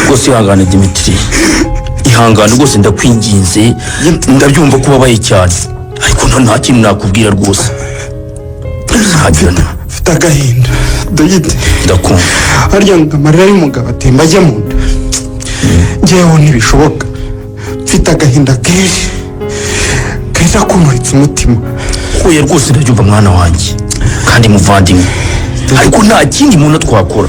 rwose ihangane Dimitri, ihangane rwose ndakwinginze, ndabyumva ko ubabaye cyane, ariko nta kintu nakubwira rwose. Ntagirana mfite agahinda dogite, ndakumva. harya ngo amarira y'umugabo atemba ajya mu nda, njyewe ntibishoboka, mfite agahinda kenshi keza kumuritse umutima. Oya rwose ndabyumva mwana wanjye kandi muvandimwe, ariko nta kindi muntu twakora,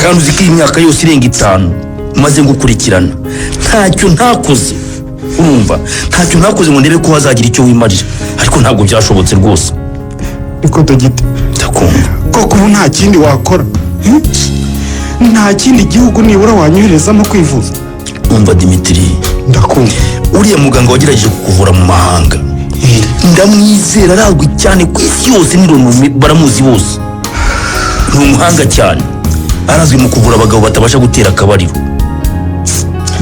kandi uzi ko imyaka yose irenga 5 maze ngukurikirana ntacyo ntakoze, urumva ntacyo ntakoze ngo ndebe ko hazagira icyo wimarira, ariko ntabwo byashobotse rwose. Niko dogite, ndakumva. koko ubu nta kindi wakora? Nta kindi gihugu nibura wanyoherezamo kwivuza? Umva Dimitri, ndakumva. uriya muganga wagerageje kukuvura mu mahanga ndamwizera, aragwi cyane ku isi yose, baramuzi bose, ni umuhanga cyane, arazwi mu kuvura abagabo batabasha gutera akabariro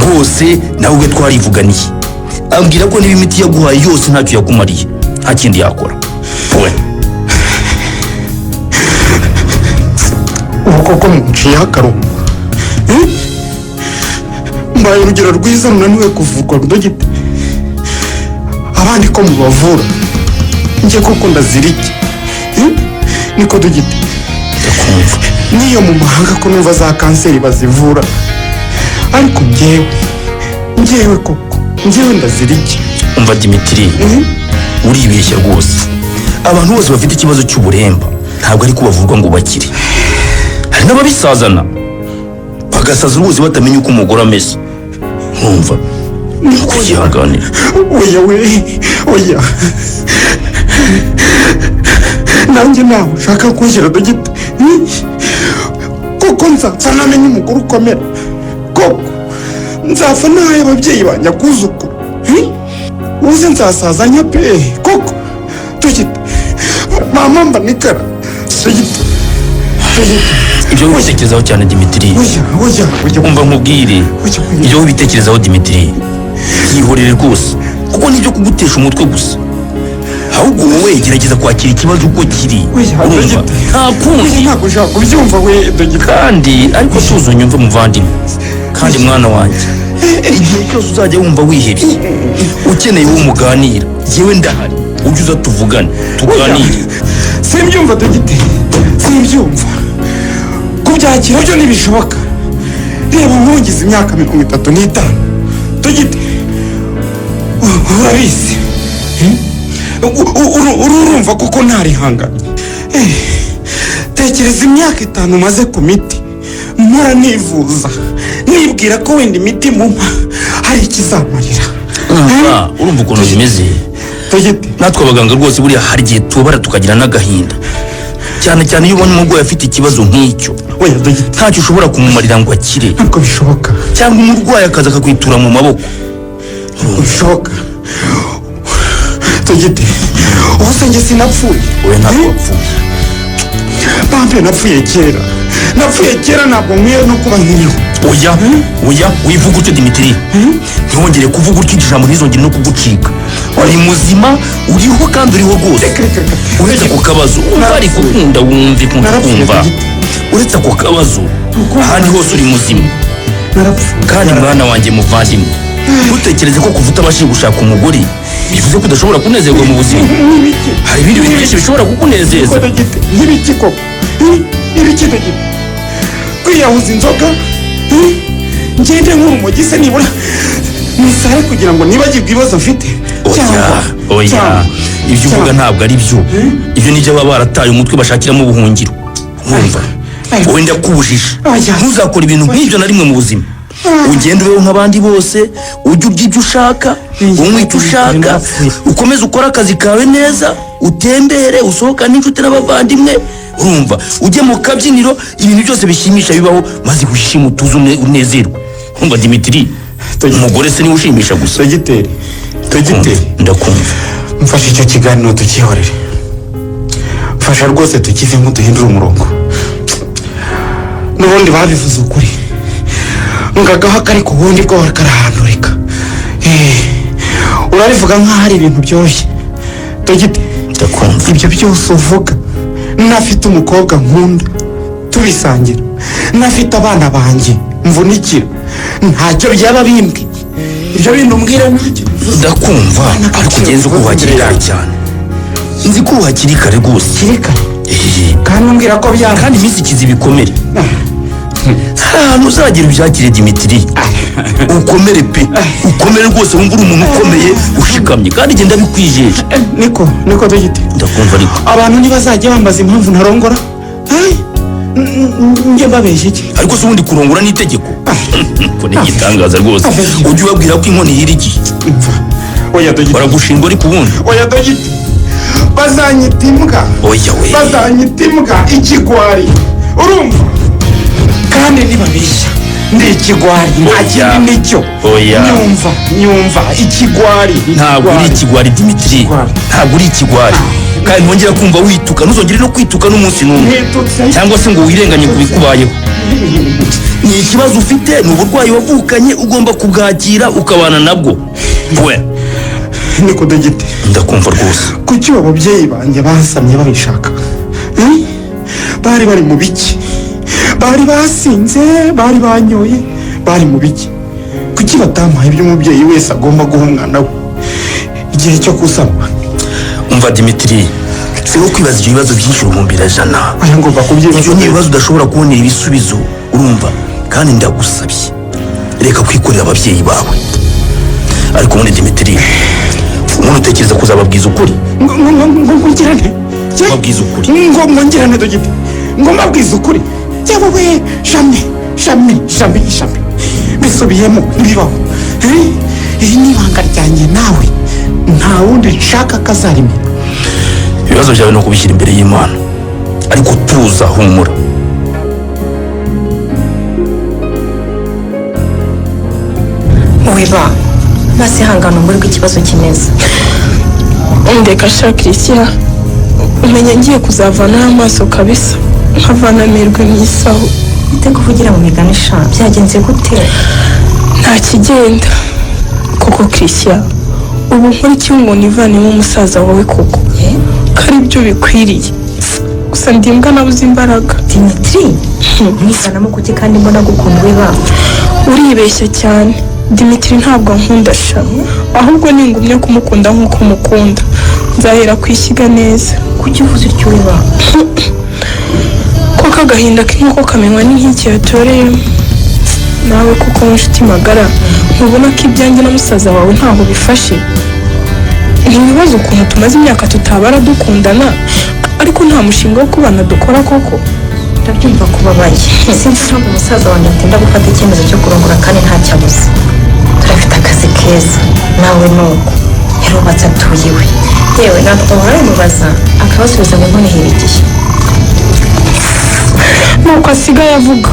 rwose. nawe ubwe twarivuganiye, ambwira ko niba imiti yaguhaye yose ntacyo yakumariye, nta kindi yakora. we ubu koko muciyeho akaruhuko, mbaye urugero rwiza runaniwe kuvurwa dogite, abandi ko mubavura, njye koko ndazira iki? Niko dogite, ndakumva. niyo mu mahanga ko numva za kanseri bazivura, ariko njyewe koko ndazira iki? Umva Dimitri, uribeshya rwose. Abantu bose bafite ikibazo cy'uburemba ntabwo ari ko bavurwa ngo bakire, hari n'ababisazana bagasaza rwose batamenya uko umugore ameze, nkumva kuyihanganira. oya nanjye nawe ushaka kunshyira dogite, koko nzapfa namenye umugore ukomera, koko nzapfa nawe ababyeyi banjye akuzukuru, uze nzasazanya pe, koko dogite, mama mba nikara dogite. Ibyo wibitekerezaho cyane Dimitri, umva nkubwire, ibyo wibitekerezaho Dimitri, yihorere rwose, kuko nibyo kugutesha umutwe gusa, ahubwo wowe gerageza kwakira ikibazo uko kiri, urumva nta kundi. ntabwo ushaka kubyumva we dogite, kandi ariko tuzo nyumve muvandimwe, kandi mwana wanjye, igihe cyose uzajya wumva wihebye ukeneye uwo muganira, yewe ndahari, ujye uza tuvugane tuganire. simbyumva dogite, simbyumva, kubyakira byo ntibishoboka. reba nkungize imyaka 35 dogite, urabizi, urumva kuko ntarihanganye. tekereza imyaka 5 maze ku miti, mpora nivuza nibwira ko wenda imiti mumpa hari ikizamarira. urumva ukuntu bimeze dogite, natwe abaganga rwose buriya hari igihe tubabara tukagira n'agahinda, cyane cyane iyo ubona umurwayi afite ikibazo nk'icyo, oya dogite, ntacyo ushobora kumumarira ngo akire, ntabwo bishoboka, cyangwa umurwayi akaza akakwitura mu maboko, ntabwo bishoboka dogite. ubuse njye sinapfuye? wowe ntabwo wapfuye. bambe napfuye kera, ntabwo nkwiye no kuba nkiriho. oya wivuga utyo Dimitri, ntiwongere kuvuga utyo, ijambo ntizongere no kugucika, uri muzima, uriho kandi uriho rwose, uretse ako kabazo umva ari gukunda, wumve kumva, uretse ako kabazo ahandi hose uri muzima. kandi mwana wanjye muvandimwe, ntutekereze ko kuva utabashije gushaka umugore bivuze ko udashobora kunezerwa mu buzima, hari ibindi bintu byinshi bishobora kukunezeza. nk'ibiki koko? ibiki dogite? kwiyahuza inzoga, ngende nk'urumogi se nibura nisare kugira ngo nibagirwe ibibazo mfite? oya ibyo uvuga ntabwo ari byo, ibyo nibyo baba barataye umutwe bashakiramo ubuhungiro, wumva wowe ndakubujije, ntuzakora ibintu nk'ibyo na rimwe mu buzima. ugende ubeho nk'abandi bose, ujye urya ibyo ushaka, unywe icyo ushaka, ukomeze ukore akazi kawe neza, utembere, usohokane n'inshuti n'abavandimwe, urumva ujye mu kabyiniro, ibintu byose bishimisha bibaho, maze wishime utuze unezerwe. Urumva Dimitri, umugore se niwe ushimisha gusa. dogiteri, ndakumva. mfashe icyo kiganiro tukihorere, mfasha rwose tukivemo duhindure umurongo. n'ubundi babivuze ukuri, ngagaho kari ku bundi ko karahandurika. urabivuga nk'aho ari ibintu byoroshye dogite, ndakumva. ibyo byose uvuga, nafite umukobwa nkunda tubisangira, nafite abana banjye mvunikira, ntacyo byaba bimbwiye. Ibyo bintu mbwira ntacyo ndakumva, ariko ugenze uko hakiri kare cyane. Nzi ko hakiri kare rwose. Hakiri kare? Kandi umbwira ko byanga. Kandi iminsi ikiza ibikomere. Ahantu uzagira ubyakire Dimitri. Ukomere pe, ukomere rwose, wumva uri umuntu ukomeye ushikamye, kandi genda bikwijeje. Niko Dogite. Ndakumva ariko. Abantu ntibazajya bambaza impamvu ntarongora. Njye mbabeshye iki? Ariko se ubundi kurongora ni itegeko. Ko ni igitangaza rwose. Ujye ubabwira ko inkoni yirigiye. Oya Dogite. Baragushinga ariko ubundi. Oya Dogite. Bazanyita imbwa. Oya we. Bazanyita imbwa ikigwari. Urumva? Kandi ntibabeshya. Ndi ikigwari, nta kindi nicyo. Oya. Nyumva ikigwari. Ntabwo uri ikigwari Dimitri. Ntabwo uri ikigwari. Kandi ntongera kumva wituka, ntuzongere no kwituka n'umunsi n'umwe. Cyangwa se ngo wirenganye ku bikubayeho. Ni ikibazo ufite, ni uburwayi wavukanye, ugomba kubwakira ukabana nabwo. We. Niko Dogite. Ndakumva rwose. Kuki ababyeyi banjye basamye babishaka? Bari mu biki? Bari basinze, bari banyoye, bari mu biki? Kuki batampaye ibyo umubyeyi wese agomba guha umwana we igihe cyo kusama? Umva Dimitri, si wo kwibaza ibyo bibazo byinshi uruhumbirajana. Aya ngomba kubyibaza. Ibyo ni ibibazo udashobora kubonera ibisubizo, urumva? Kandi ndagusabye, reka kwikorera ababyeyi bawe. Ariko ubundi Dimitri, umuntu utekereza kuzababwiza ukuri? Ngongirane. Babwiza ukuri. Ngongirane Dogite. Mbabwiza ukuri. Yewe jamais. Bisubiyemo ntibibaho. Iri ni ibanga ryanjye nawe. Nta wundi nshaka kazarimira. Ibibazo byawe no kubishyira imbere y'Imana. Ariko tuza, humura. Wiba, maze hangana muri ikibazo kimeze. Ndeka sha Christian, umenya ngiye kuzavanaho amaso kabisa, nkavana amerwe mu isaho. Ite kuvugira mu miganisha byagenze gute? Nta kigenda koko Christian, ubu nkurikiye umuntu ivanemo umusaza wawe koko, kari byo bikwiriye. Gusa ndimbwa nabuze imbaraga. Dimitri, mwisanamo kuki kandi mbona gukunda wiba? Uribeshya cyane. Dimitri ntabwo nkunda sha, ahubwo ningumye kumukunda nk'uko mukunda, nzahera kwishyiga neza. Kuki uvuze utyo wiba? Koko agahinda k'inkoko kamenywa n'inkiki yatoreyemo. Nawe kuko inshuti magara, ntubona ko ibyanjye na musaza wawe ntaho bifashe? Ntibibaza ukuntu tumaze imyaka tutabara dukundana, ariko nta mushinga wo kubana dukora koko. Ndabyumva kubabaye. Sinzi impamvu umusaza wanjye atinda gufata icyemezo cyo kurongora kandi ntacyo abuze. Turafite akazi keza, nawe nuko. Yarubatse atuye iwe. Yewe natwe waramubaza akabasubiza ngo mbone hirigiye. Nuko asigaye avuga.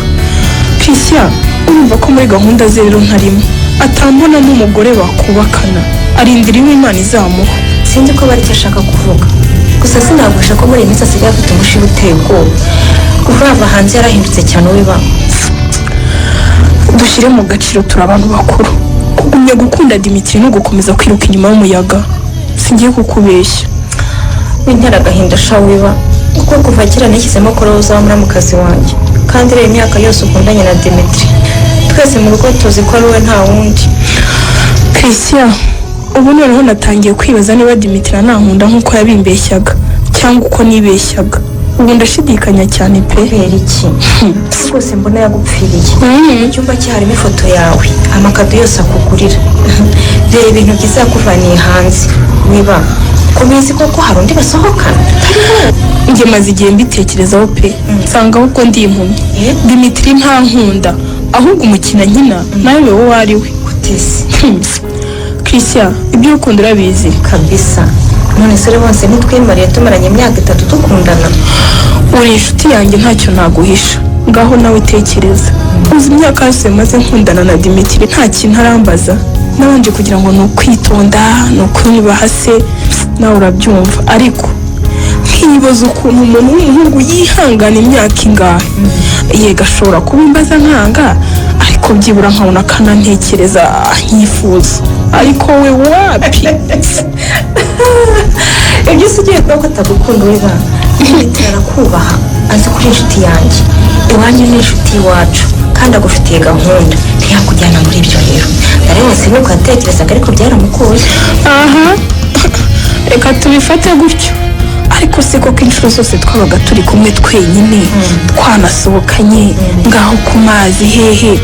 Christian, urumva ko muri gahunda ze rero ntarimo. Atambona n'umugore bakubakana. Arindira Imana izamuha. Sinzi ko bari icyo ashaka kuvuga. Gusa sinagusha ko muri iyi minsi asigaye afite umushibi uteye ubwoba. Kuva yava hanze yarahindutse cyane wiba. Dushyire mu gaciro turi abantu bakuru. Kugumya gukunda Dimitri no gukomeza kwiruka inyuma y'umuyaga, singiye kukubeshya. Wintera agahinda sha wiba, kuko kuva kera nishyizemo ko uzamura mu kazi wanjye, kandi rero imyaka yose ukundanye na Dimitri, twese mu rugo tuzi ko ari we nta wundi. Christian, ubu noneho natangiye kwibaza niba Dimitri nankunda nk'uko yabimbeshyaga cyangwa uko nibeshyaga. Ubu ndashidikanya cyane pe. Kubera iki? Rwose mbona yagupfiriye. Mu cyumba cye harimo ifoto yawe, amakado yose akugurira. Reba ibintu byiza yakuvaniye hanze. Wiba, kubizi koko hari undi basohokana? Njye maze igihe mbitekerezaho pe. Nsanga ahubwo ndi impumyi. Dimitri nta nkunda, ahubwo umukina nkina nawe wowe ari we. Kutesi. Christian, ibyo urukundo urabizi kabisa. None se bose nitwimariye tumaranye imyaka 3 dukundana. Uri inshuti yanjye ntacyo naguhisha. Ngaho nawe tekereza. Uzi imyaka yose maze nkundana na Dimitri nta kintu arambaza. Nabanje kugira ngo nukwitonda, nukunyubaha se, nawe urabyumva. Ariko nkibaza ukuntu umuntu w'umuhungu yihangana imyaka ingahe. Yega ashobora kubimbaza nkanga, ariko byibura nkabona kanantekereza nkifuza. Ariko we wapi? Ibyo ugiye kuba ko atagukunda wiba. Dimitri arakubaha. azi kuri inshuti yanjye iwanyu ni inshuti y'iwacu kandi agufitiye gahunda ntiyakujyana muri ibyo rero nari wese nuko yatekerezaga ariko byaramukuye. aha reka tubifate gutyo ariko se koko inshuro zose twabaga turi kumwe twenyine twanasohokanye ngaho ku mazi hehe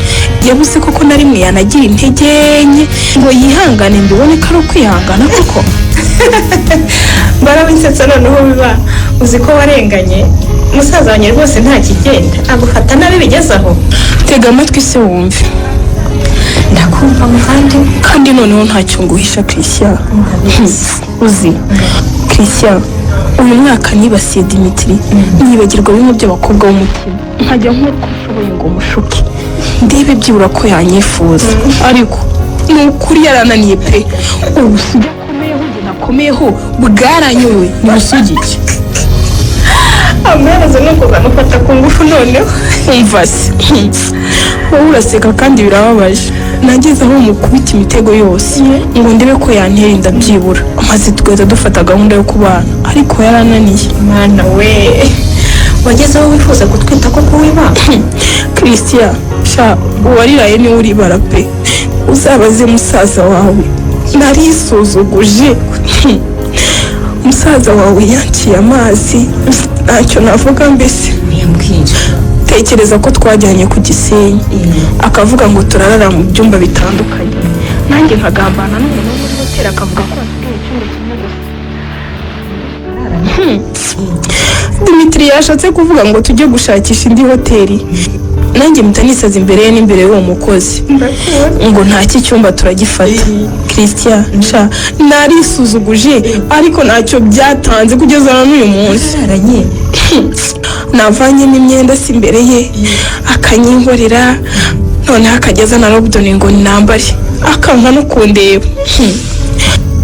yabuze koko na rimwe yanagira intege nke ngo yihangane mbibone ko ari ukwihangana koko. barabisetsa noneho biba uzi ko warenganye musaza wanjye rwose nta kigenda agufata nabi bigezaho. tega amatwi se wumve. ndakumva muvandimwe kandi noneho ntacyo nguhisha Christian. uzi Christian uyu mwaka nibasiye Dimitri nibagirwa bimwe by'abakobwa b'umutima nkajya nk'uko nshoboye ngo mushuke ndebe byibura ko yanyifuza ariko ni ukuri yarananiye pe ubusugi akomeyeho njye nakomeyeho bwaranyowe ni busugike. amaherezo ni ukuzamufata ku ngufu noneho. umva se wowe uraseka kandi birababaje nageze aho mukubita imitego yose ngo ndebe ko yantera inda byibura maze tugahita dufata gahunda yo kubana ariko yarananiye. mwana we wageze aho wifuza kutwita ko kuwiba. Christian sha uwariraye niwe uribara pe uzabaze musaza wawe narisuzuguje. musaza wawe yanciye amazi ntacyo navuga mbese. tekereza ko twajyanye ku Gisenyi akavuga ngo turarara mu byumba bitandukanye nanjye nkagambana n'umuntu wo muri hoteli akavuga ko asigaye icyumba kimwe gusa. Dimitri yashatse kuvuga ngo tujye gushakisha indi hoteli nanjye mpita nisaza imbere ye n'imbere y'uwo mukozi ngo ntaki cyumba turagifata. Christian sha narisuzuguje ariko ntacyo byatanze kugeza na n'uyu munsi. navanyemo imyenda si imbere ye akanyinkorera noneho akageza na Robdon ngo nambare akanka no kundeba.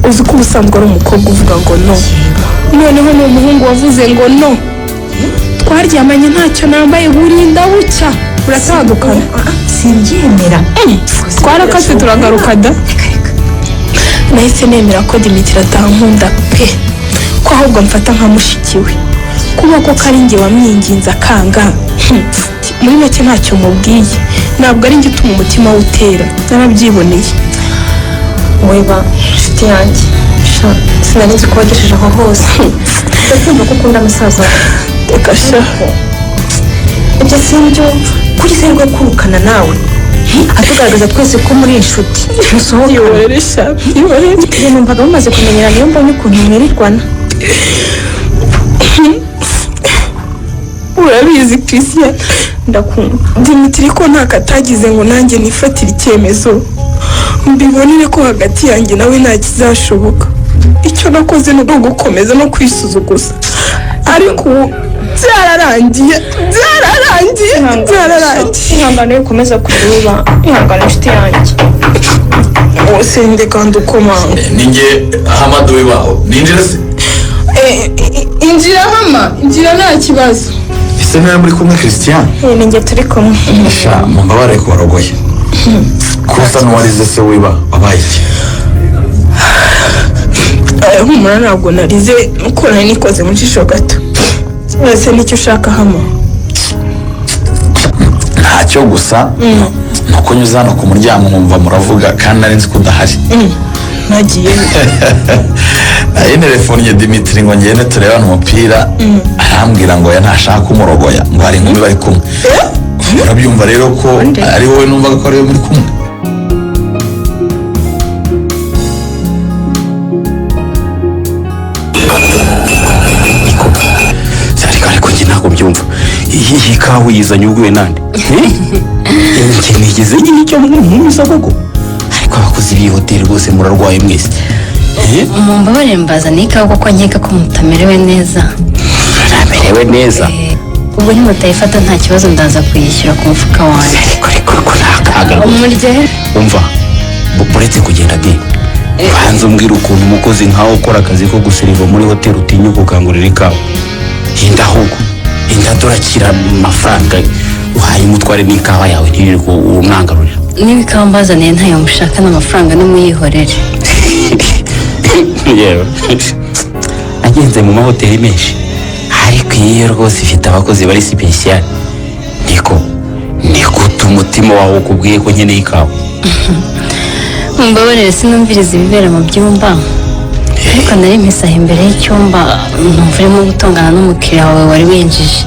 uzi ko ubusanzwe ari umukobwa uvuga ngo no noneho ni umuhungu wavuze ngo no twaryamanye ntacyo nambaye burinda bucya buratandukana. simbyemera. twarakase turagaruka da. nahise nemera ko Dimitri atankunda pe ko ahubwo mfata nka mushikiwe kuba ko ari njye wamwinginze akanga. muri make ntacyo mubwiye ntabwo ari njye utuma umutima utera narabyiboneye. weba inshuti yanjye sinari nzi ko wagejeje aho hose ndakumva ko ukunda musaza wawe. reka sha ibyo simbyumva kuri se rwo kurukana nawe atugaragaza twese ko muri inshuti musohoka. yiborere sha yiborere. numvaga mumaze kumenyerana iyo mbonye ukuntu mwirirwana. urabizi Christian ndakumva Dimitri ko nta katagize ngo nanjye nifatire icyemezo mbibonere ko hagati yanjye nawe nta kizashoboka. icyo nakoze ni ugukomeza no kwisuzuguza ariko byararangiye. ihangane ukomeza kureba ihangane inshuti yanjye. wose ndeka ndukomanga. ninjye Hamadu wibaho ninjira se. injira hama injira nta kibazo. ese nawe muri kumwe Christian. ninjye turi kumwe. sha mumbabarire ko warogoye kusa n'uwarize se wiba wabaye iki. humura ntabwo narize nuko nari nikoze mu jisho gato. wese nicyo ushaka hama. ntacyo gusa nuko nyuze hano ku muryango nkumva muravuga kandi nari nzi ko udahari. nagiye nayo telefone Dimitri ngo ngende turebane umupira arambwira ngo ya ntashaka kumurogoya ngo hari inkumi bari kumwe. urabyumva rero ko ari wowe numvaga ko ari we muri kumwe. ariko njye ntabwo byumva iyi kawa uyizanye ubwiwe nande. njye nigeze nyine icyo mwumvise koko ariko abakozi b'iyi hoteli rwose murarwaye mwese. mumbabarire mbazaniye ikawa kuko nkeka ko mutamerewe neza. namerewe neza. ubwo nimutayifata nta kibazo ndaza kuyishyura ku mufuka wanjye. ariko ntakaga umurye umva uretse kugenda de banza umbwira ukuntu umukozi nkawe ukora akazi ko guseriva muri hoteli utinyuka ukangurira ikawa. hinda ahubwo hinda turakira amafaranga uhaye umutware n'ikawa yawe ntirirwe umwangarurira. niba ikawa mbazaniye ntayo mushaka n'amafaranga n'umuyihorere. yewe nagenze mu mahoteli menshi ariko nk'iyo rwose ifite abakozi bari sipesiyali niko umutima wawe ukubwiye ko nkeneye ikawa. mumbabarire sinumviriza ibibera mu byumba ariko nari mpisaha imbere y'icyumba numva urimo gutongana n'umukiriya wawe wari winjije.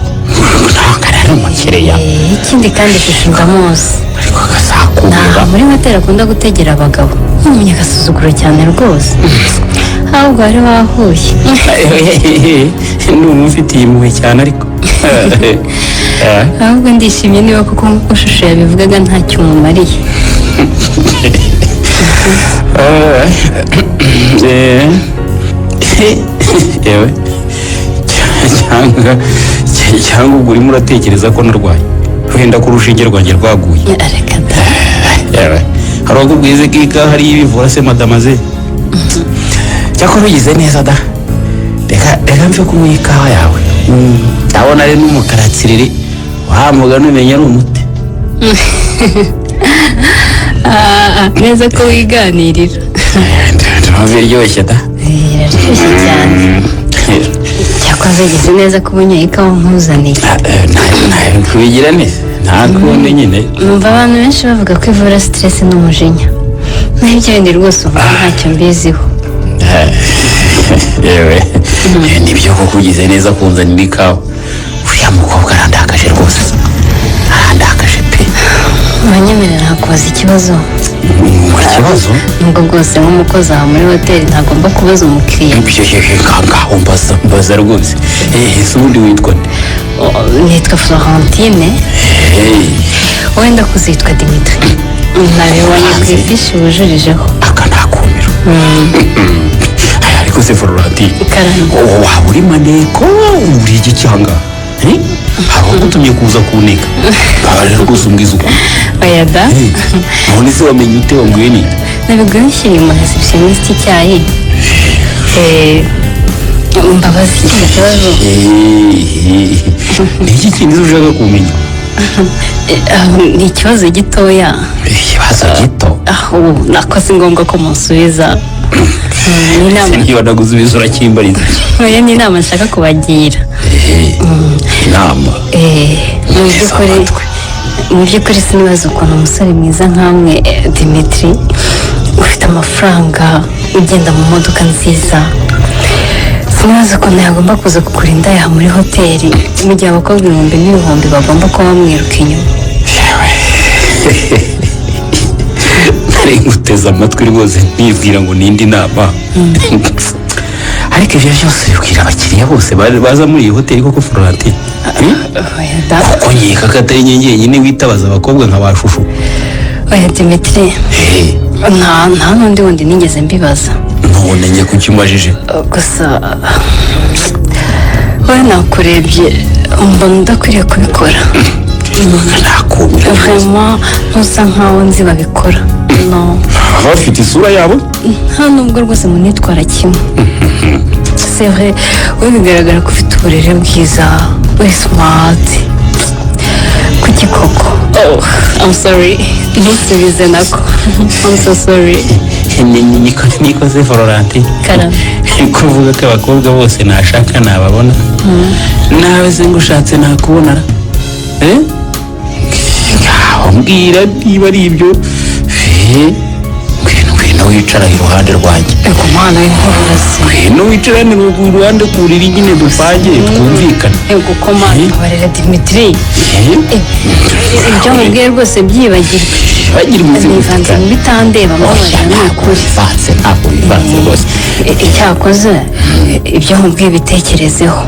ntabwo ari umukiriya. Ikindi kandi ishusho ndamuzi. ariko agasakumira muri hoteli akunda gutegera abagabo nk'umunyagasuzuguro cyane rwose. ahubwo wari wahuye. ndumva ufitiye impuhwe cyane ariko ahubwo ndishimye niba kuko nk'uko shusho yabivugaga ntacyo umumariye. yewe cyangwa ubwo urimo uratekereza ko narwaye wenda ko urushinge rwanjye rwaguye. reka da. yewe hari uwakubwize ko ikawa hariyo ibivura se madamaze. cyakora ugize neza da. reka mve kunywa ikawa yawe. ndabona ari n'umukaratsiriri wahamuga numenya ari umuti. neza ko wiganirira. ndumva iryoshye da. iraryoshye cyane. cyakora bigize neza ko ubonye ikawa nkuzaniye. kubigira neza nta kundi nyine. numva abantu benshi bavuga ko ivura stress n'umujinya naho ibyo bindi rwose uvuga ntacyo mbiziho. yewe nibyo koko ugize neza kunzanira ikawa. uriya mukobwa arandakaje rwose arandakaje pe. uranyemerera nkakubaza ikibazo? ikibazo? nubwo bwose nk'umukozi aha muri hoteli ntagomba kubaza umukiriya. ngaho mbaza rwose. ese ubundi witwa nde? nitwa Florentine. wenda kuzitwa Dimitri. nabibonye ku ifishi wujurijeho. aka ntakumiro. ariko se Florentine waba uri maneko uri igicyanga hari ugutumye kuza kuneka. rero rwose umbwiza ukuri. oya da. none se wamenye ute wambwiye ni? nabiguye nshyiriye umu receptionist icyayi. mbabazi ikindi kibazo. ni iki kindi ushaka kumenya? ni ikibazo gitoya. ikibazo gito? nako si ngombwa ko munsubiza. niba nagusubiza urakimbariza. oya ni inama nshaka kubagira. inama? mu by'ukuri sinibaza ukuntu umusore mwiza nkamwe Dimitri ufite amafaranga ugenda mu modoka nziza sinibaza ukuntu yagomba kuza kugura indaya muri hoteli mu gihe abakobwa ibihumbi n'ibihumbi bagomba kuba bamwiruka inyuma. nari nguteze amatwi rwose nibwira ngo nindi nama. ariko ibyo byose bibwira abakiriya bose baza muri iyi hoteli koko Florentine. kuko nkeka ko atari nyine witabaza abakobwa nka ba shushu. oya Dimitri nta n'undi wundi nigeze mbibaza. none njye kuki umajije? gusa wowe nakurebye mbona udakwiriye kubikora. nakumira vraiment ntusa nkaho nzi babikora. no bafite isura yabo nta nubwo rwose munitwara kimwe. c'est vrai wowe bigaragara ko ufite uburere bwiza uri smart. kuki koko? I'm sorry ntusubize nako. I'm so sorry. nikoze Florentine. karame kuvuga ko abakobwa bose nashaka nababona. nawe se ngo ushatse nakubonara. mbwira niba ari ibyo. ngwino wicara iruhande rwanjye. ego mwana w'inkororasi. ngwino wicarane iruhande ku buriri nyine dupange twumvikane. ego ko mwana barera Dimitri. ibyo mubwiye rwose byibagirwe. bagira ubuzima nivanze mu bitandeba mbabarira ni ukuri. ntabwo bivanze rwose. icyakoze ibyo mubwiye bitekerezeho.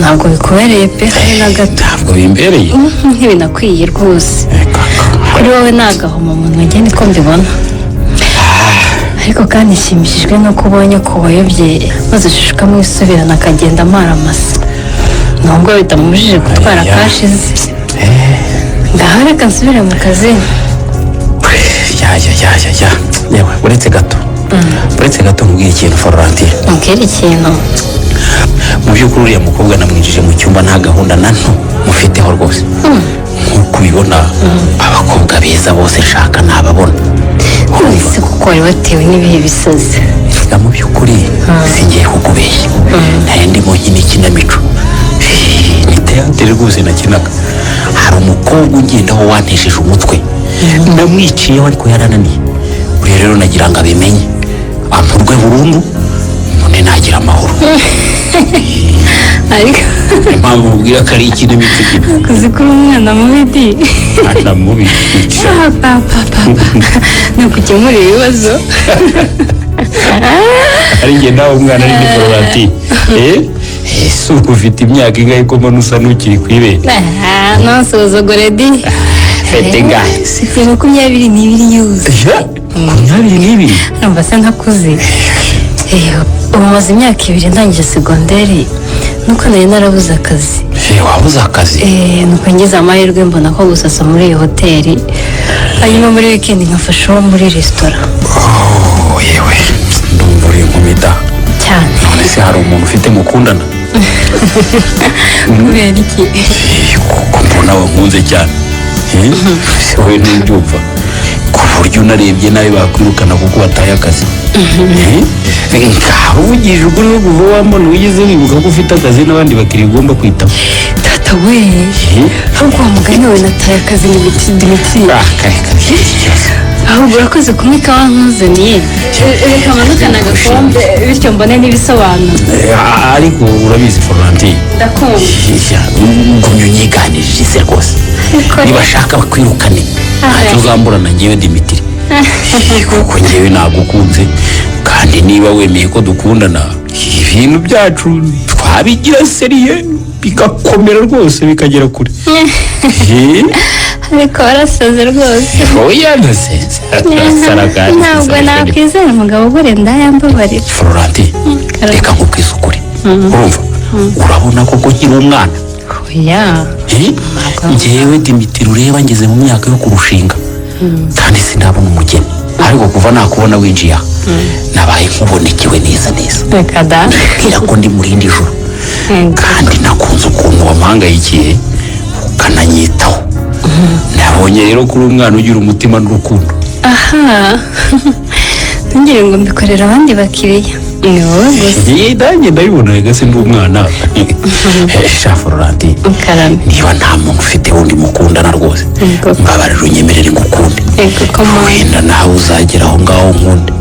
ntabwo bikubereye pe habe na gato. ntabwo bimbereye. ntibinakwiye rwose. kuri wowe ni agahomamunwa njye niko mbibona. ariko kandi nshimishijwe nuko ubonye ko wayobye maze shusho ukamwisubirana akagenda amaramasa. nubwo bitamubujije gutwara kashi ze. ngaho reka nsubire mu kazi. yewe uretse gato nkubwira ikintu Florentine. mbwira ikintu. mu by'ukuri uriya mukobwa namwinjije mu cyumba nta gahunda na nto mufiteho rwose. nk'uko ubibona abakobwa beza bose nshaka ntababona. ese kuko wari watewe n'ibihe bisazi. mu by'ukuri singiye kukubeshya. nari ndimo nyine ikinamico hoteli rwose nakinaga hari umukobwa ugendaho wantesheje umutwe ndamwiciyeho ariko yarananiye buriya rero nagira ngo abimenye ampurwe burundu none nagira amahoro ariko impamvu mubwira ko ari ikinamico kimwe kuzi ko uri umwana mubi di mwana mubi papa ni ukukemura ibibazo ari njye nawe umwana ari Florentine ese ubu ufite imyaka ingahe ko mbona usa n'ukiri ku ibere ntasuzugure di fete ngahe mfite 22 yuzuye 22 numva se ntakuze ubu maze imyaka 2 ndangije segonderi nuko nari narabuze akazi wabuze akazi nuko ngize amahirwe mbona ko gusasa muri iyo hoteli hanyuma muri weekend nkafasha uwo muri resitora yewe ndumva uri inkumi da cyane none se hari umuntu ufite mukundana kubera iki kuko mbona wankunze cyane se wowe ntubyumva ku buryo unarebye nawe bakwirukana kuko bataye akazi ngaho uvugije ukuri wo kuva wambona wigeze wibuka ko ufite akazi n'abandi bakiriya ugomba kwitaho tata we ahubwo wa mugani wawe nataye akazi ni Dimitri ahubwo urakoze kumwe ikawa nkuzaniye reka manukana agakombe bityo mbone n'ibisobanuro ariko urabizi Florentine ndakumva ngumye unyiganirije se rwose nibashaka bakwirukane ntacyo uzamburana njyewe Dimitri kuko njyewe nagukunze kandi niba wemeye ko dukundana ibintu byacu twabigira seriye bigakomera rwose bikagera kure ariko warasaze rwose oya ndasenze ntabwo nakwizera umugabo ugura ndayambabarira Florentine reka nkubwize ukuri urumva urabona koko nkiri umwana oya njyewe Dimitri ureba ngeze mu myaka yo kurushinga kandi sinabona umugeni ariko kuva nakubona winjiye nabaye nkubonekewe neza reka da mbwira ko ndi muri indi joro kandi nakunze ukuntu wamuhangayikiye ukananyitaho nabonye rero kuri umwana ugira umutima n'urukundo aha ntugire ngo mbikorera abandi bakiriya ni wowe gusa nanjye ndabibona rega se ndi umwana sha Florentine niba nta muntu ufite wundi mukundana rwose mbabarira unyemerere ngukunde wenda nawe uzagera aho ngaho nkunde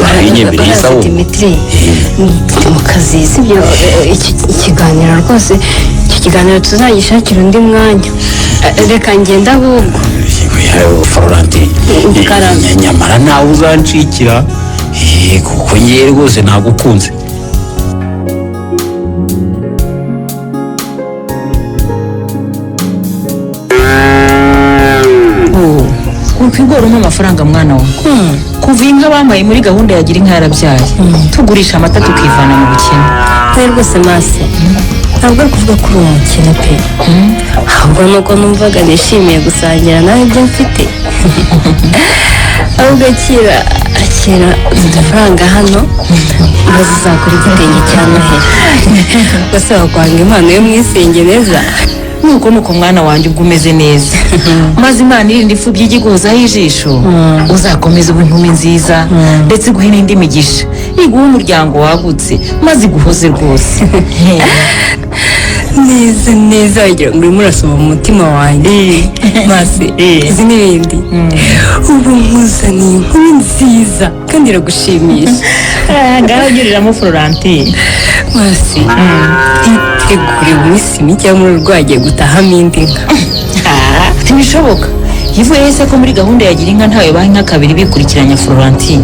urabinyemereye isaho Dimitri mfite mu kazi sibyo ikiganiro rwose iki kiganiro tuzagishakira undi mwanya reka ngenda ahubwo Florentine nyamara nawe uzancikira kuko ngewe rwose nagukunze ukwigora umpa amafaranga mwana wawe kuva inka bambaye muri gahunda ya gira inka yarabyaye tugurisha amata tukivana mu bukene we rwose mase ntabwo ari kuvuga ko uri umukene pe ahubwo nuko numvaga nishimiye gusangira nawe ibyo mfite ahubwo akira udufaranga hano maze uzakora igitenge cya noheli gusa wakwanga impano yo mwisenge neza nuko mwana wanjye ubwo umeze neza maze imana irinda ifu by'igigozaho ijisho uzakomeza uba inkumi nziza ndetse iguhe n'indi migisha iguhe umuryango wagutse maze iguhoze rwose neza wagira ngo urimo urasoma mu mutima wanjye maze uzi n'ibindi ubu nkuzaniye inkumi nziza kandi iragushimisha ngaho ugereramo Florentine maze itegure iminsi mike muri rwagiye gutahamo indi nka ntibishoboka yivuye wese ko muri gahunda ya gira inka ntawe baha inka kabiri bikurikiranya Florentine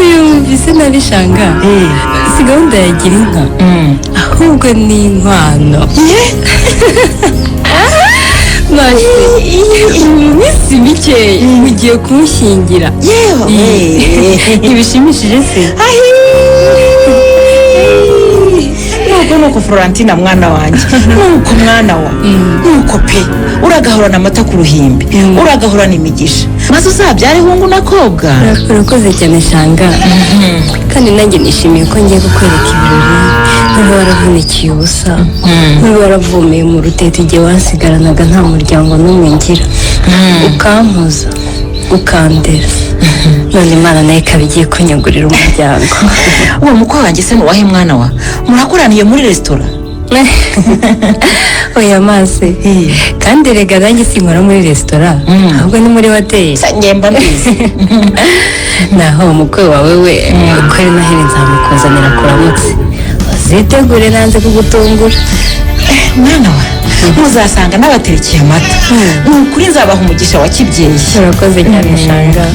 uyu mvise nabishanga si gahunda ya gira inka ahubwo ni inkwano iminsi mikeya mugiye kumushyingira ntibishimishije se nuko Florentine mwana wanjye nuko mwana wa nuko pe uragahorana amata ku ruhimbi uragahorana imigisha maze uzabyare hungu n'akobwa urakoze cyane shanga kandi nanjye nishimiye ko ngiye kukwereka ibirori niba waravunikiye ubusa niba waravomeye mu rutete igihe wasigaranaga nta muryango n'umwe ngira ukampoza ukandera none Imana nayo ikaba igiye kunyagurira umuryango. uwo mukwe wanjye se nuwahe mwana wa murakoraniye muri resitora? Oya maze kandi rega nanjye sinkora muri resitora ahubwo ni muri hoteli. Ngemba mbizi. Naho umukwe wawe we ukweri Noheli nzamukuzanira kuramutse, uzitegure nanze kugutungura. Mwana wa muzasanga n'abaterekeye amata, ni ukuri nzabaha umugisha wa kibyeyi. Urakoze cyane shanga,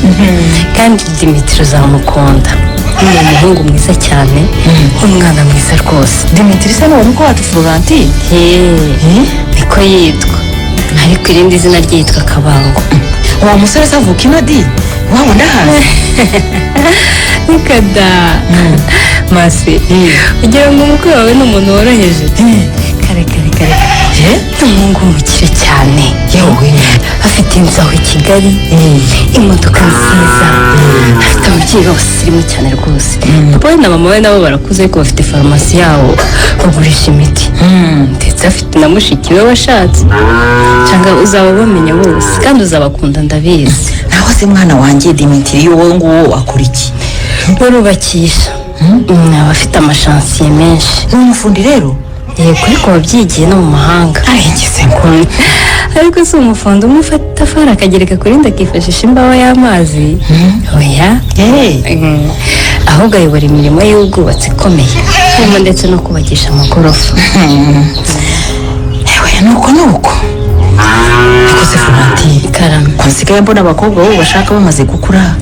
kandi Dimitri uzamukunda, ni umuhungu mwiza cyane, umwana mwiza rwose. Dimitri se ni uwo mukwe wacu Florentine? Niko yitwa, ariko irindi zina rye yitwa Kabango. Uwo musore se avuka ino di waba ndahazi? Nikada Masi, ugira ngo umukwe wawe ni umuntu woroheje? Kare ni umuhungu w'umukire cyane, afite inzu aho i Kigali, imodoka nziza, afite ababyeyi b'abasirimu cyane rwose. Papa we na mama we nabo barakuze ariko bafite farumasi yabo bagurisha imiti, ndetse afite na mushiki we washatse. Cyangwa uzaba bamenya bose kandi uzabakunda ndabizi. Naho se mwana wanjye Dimitri wowe nguwo akora iki? Barubakisha, aba afite amashansiye menshi. Ni umufundi rero? Yego, ariko wabyigiye no mu mahanga. Arengeze ngo ariko si umufundi umwe ufata itafari akagereka ku rindi akifashisha imbaho y'amazi. Oya, ahubwo ayobora imirimo y'ubwubatsi ikomeye, harimo ndetse no kubakisha amagorofa. nuko ariko se Florentine karame, nsigaye mbona abakobwa bo bashaka bamaze gukura,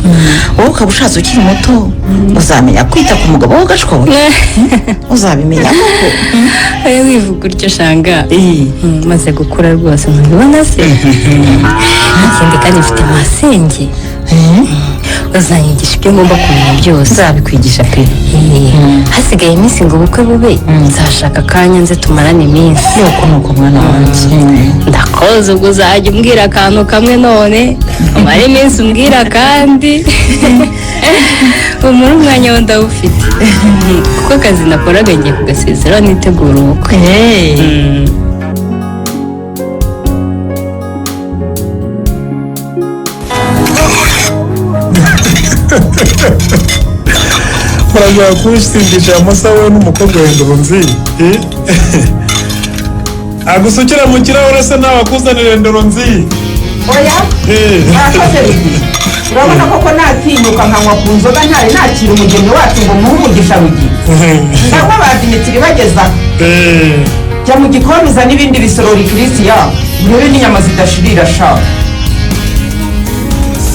wowe ukaba ushatse ukiri muto, uzamenya kwita ku mugabo wo gashwa, uzabimenya koko. Oya wivuga utyo shanga, maze gukura rwose ntubibona se? Ikindi kandi mfite masenge, uzanyigisha ibyo ngomba kumenya byose. Nzabikwigisha pe. Hasigaye iminsi ngo ubukwe bube, nzashaka akanya nze tumarane iminsi. Nuko mwana wanjye ndakoze, ubwo uzajya umbwira akantu kamwe none umara iminsi umbwira kandi umara umwanya wo ndawufite, kuko akazi nakoraga ngiye kugasezeraho nitegura ubukwe. murashaka kunsindisha amasaha we n'umukobwa w'indoro nzi agusukira mu kirahure se nawe akuzanira indoro nzi. Oya mwakoze rugi, urabona koko natinyuka nkanywa ku nzoga ntari nakira umugeni wacu ngo muhe umugisha rugi. Ndabwo ba Dimitri bageza jya mu gikoni uzana ibindi bisorori Christian, urebe n'inyama zidashirira sha.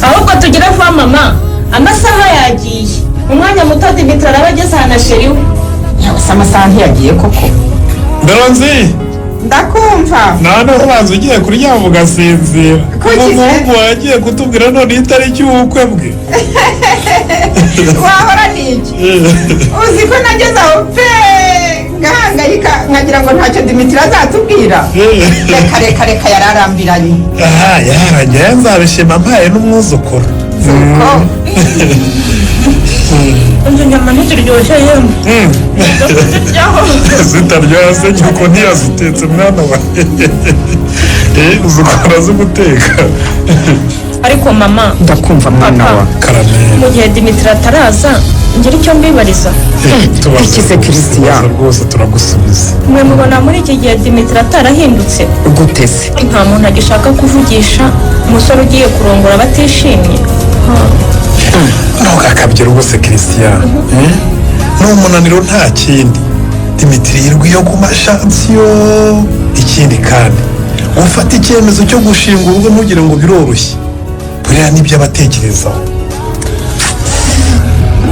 ahubwo tugire vuba mama, amasaha yagiye, umwanya muto Dimitri araba ageze ahantu asheri we. Yose amasaha ntiyagiye koko. Ndoro nzi Ndakumva. noneho ubanza ugiye kuryama ugasinzira, umuhungu wagiye kutubwira none itariki y'ubukwe bwe. Wahora n'iki? Uzi ko nageze aho pe ngahangayika nkagira ngo ntacyo Dimitri azatubwira. Reka yararambiranye. Aha yarangiye, nzabishima mpaye n'umwuzukuru. Izo nyama ntiziryoshye yemwe. Zitaryoha se nyoko ntiyazitetse mwana wa. Uzikora zo guteka. Ariko mama, Ndakumva mwana wa. Karame. mu gihe Dimitri ataraza ngira icyo mbibariza. Ikize Christian. Rwose turagusubiza. Mwe mubona muri iki gihe Dimitri atarahindutse? Gutese. Nta muntu agishaka kuvugisha umusore ugiye kurongora batishimye. Ntugakabye rwose Christian. Ni umunaniro nta kindi. Dimitri yirwiye ku mashansiyo. Ikindi kandi ufata icyemezo cyo gushinga urugo ntugire ngo biroroshye, buriya nibyo abatekerezaho.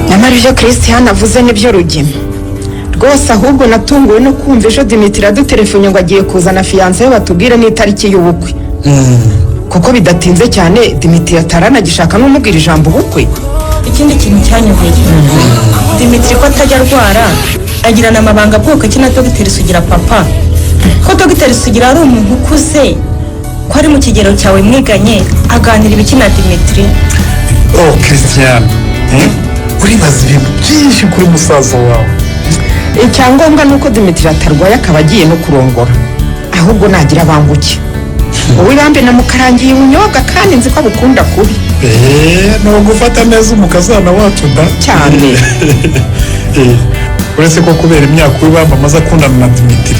Nyamara ibyo Christian avuze nibyo rugema rwose, ahubwo natunguwe no kumva ejo Dimitri adutelefone ngo agiye kuzana fiyanse we batubwire n'itariki y'ubukwe. Kuko bidatinze cyane Dimitri ataranagishaka n'umubwira ijambo ubukwe. Ikindi kintu cyanyobeye, Dimitri ko atajya arwara, agirana amabanga bwoko ki na Dr. Sugira papa, ko Dr. Sugira ari umuntu ukuze, ko ari mu kigero cyawe mwiganye, aganira ibiki na Dimitri. Oh Christian, uribaza ibintu byinshi kuri musaza wawe. Icyangombwa ni uko Dimitri atarwaye akaba agiye no kurongora, ahubwo nagira abanguke. Uwibambe namukarangiye ubunyobwa kandi nzi ko abukunda kubi. ni ugufata neza umukazana wacu da cyane. uretse ko kubera imyaka w'ibamba amaze akundana na Dimitri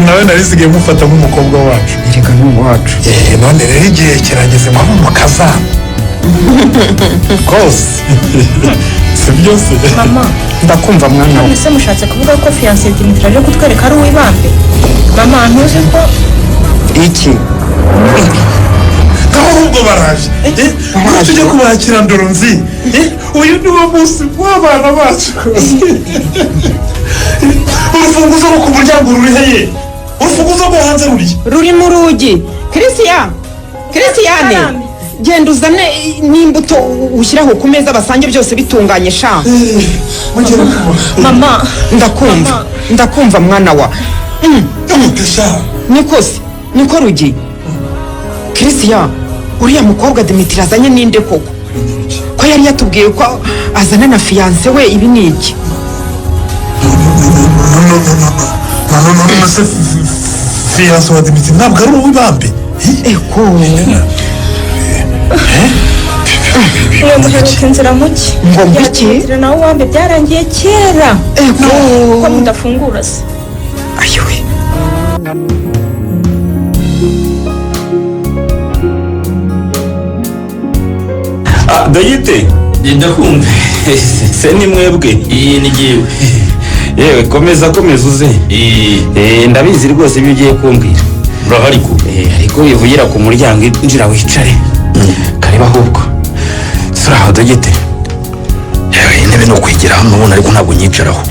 nawe narisigaye mufata nk'umukobwa wacu. Erega ni uwacu. none rero igihe kirageze ngo abe umukazana rwose si byose. mama Ndakumva mwana none we. se mushatse kuvuga ko fiyanse Dimitri aje kutwereka ari uw'ibambe? Mama ntuzi ko Iki? ahubwo baraje tujye kubakira Ndoronzi. uyu ni wo munsi w'abana bacu. urufunguzo rwo ku muryango ruri heye? urufunguzo rwo hanze ruriye? Ruri mu rugi. Christiane, genda uzane n'imbuto ushyiraho ku meza basange byose bitunganye sha. mama Ndakumva mwana wa. Niko rugi. Christian, uriya mukobwa Dimitri azanye ninde koko? Ko yari yatubwiye ko azana na fiyanse we, ibi ni iki? fiyanse wa Dimitri ntabwo ari uw'ibambe. Eko. uwo muheruka inzira muke Ngo muke? Dimitri nawe uwambe byarangiye kera. Eko. Ko mudafungura se? Ayowe. Dogite ndakumva. se ni mwebwe? iyi ni jyewe. yewe komeza uze. Ndabizi rwose ibyo ugiye kumbwira. urahari ko? ariko wivugira ku muryango injira wicare. kareba ahubwo suraho Dogite. yewe intebe no kwigiraho nubona ariko ntabwo nyicaraho.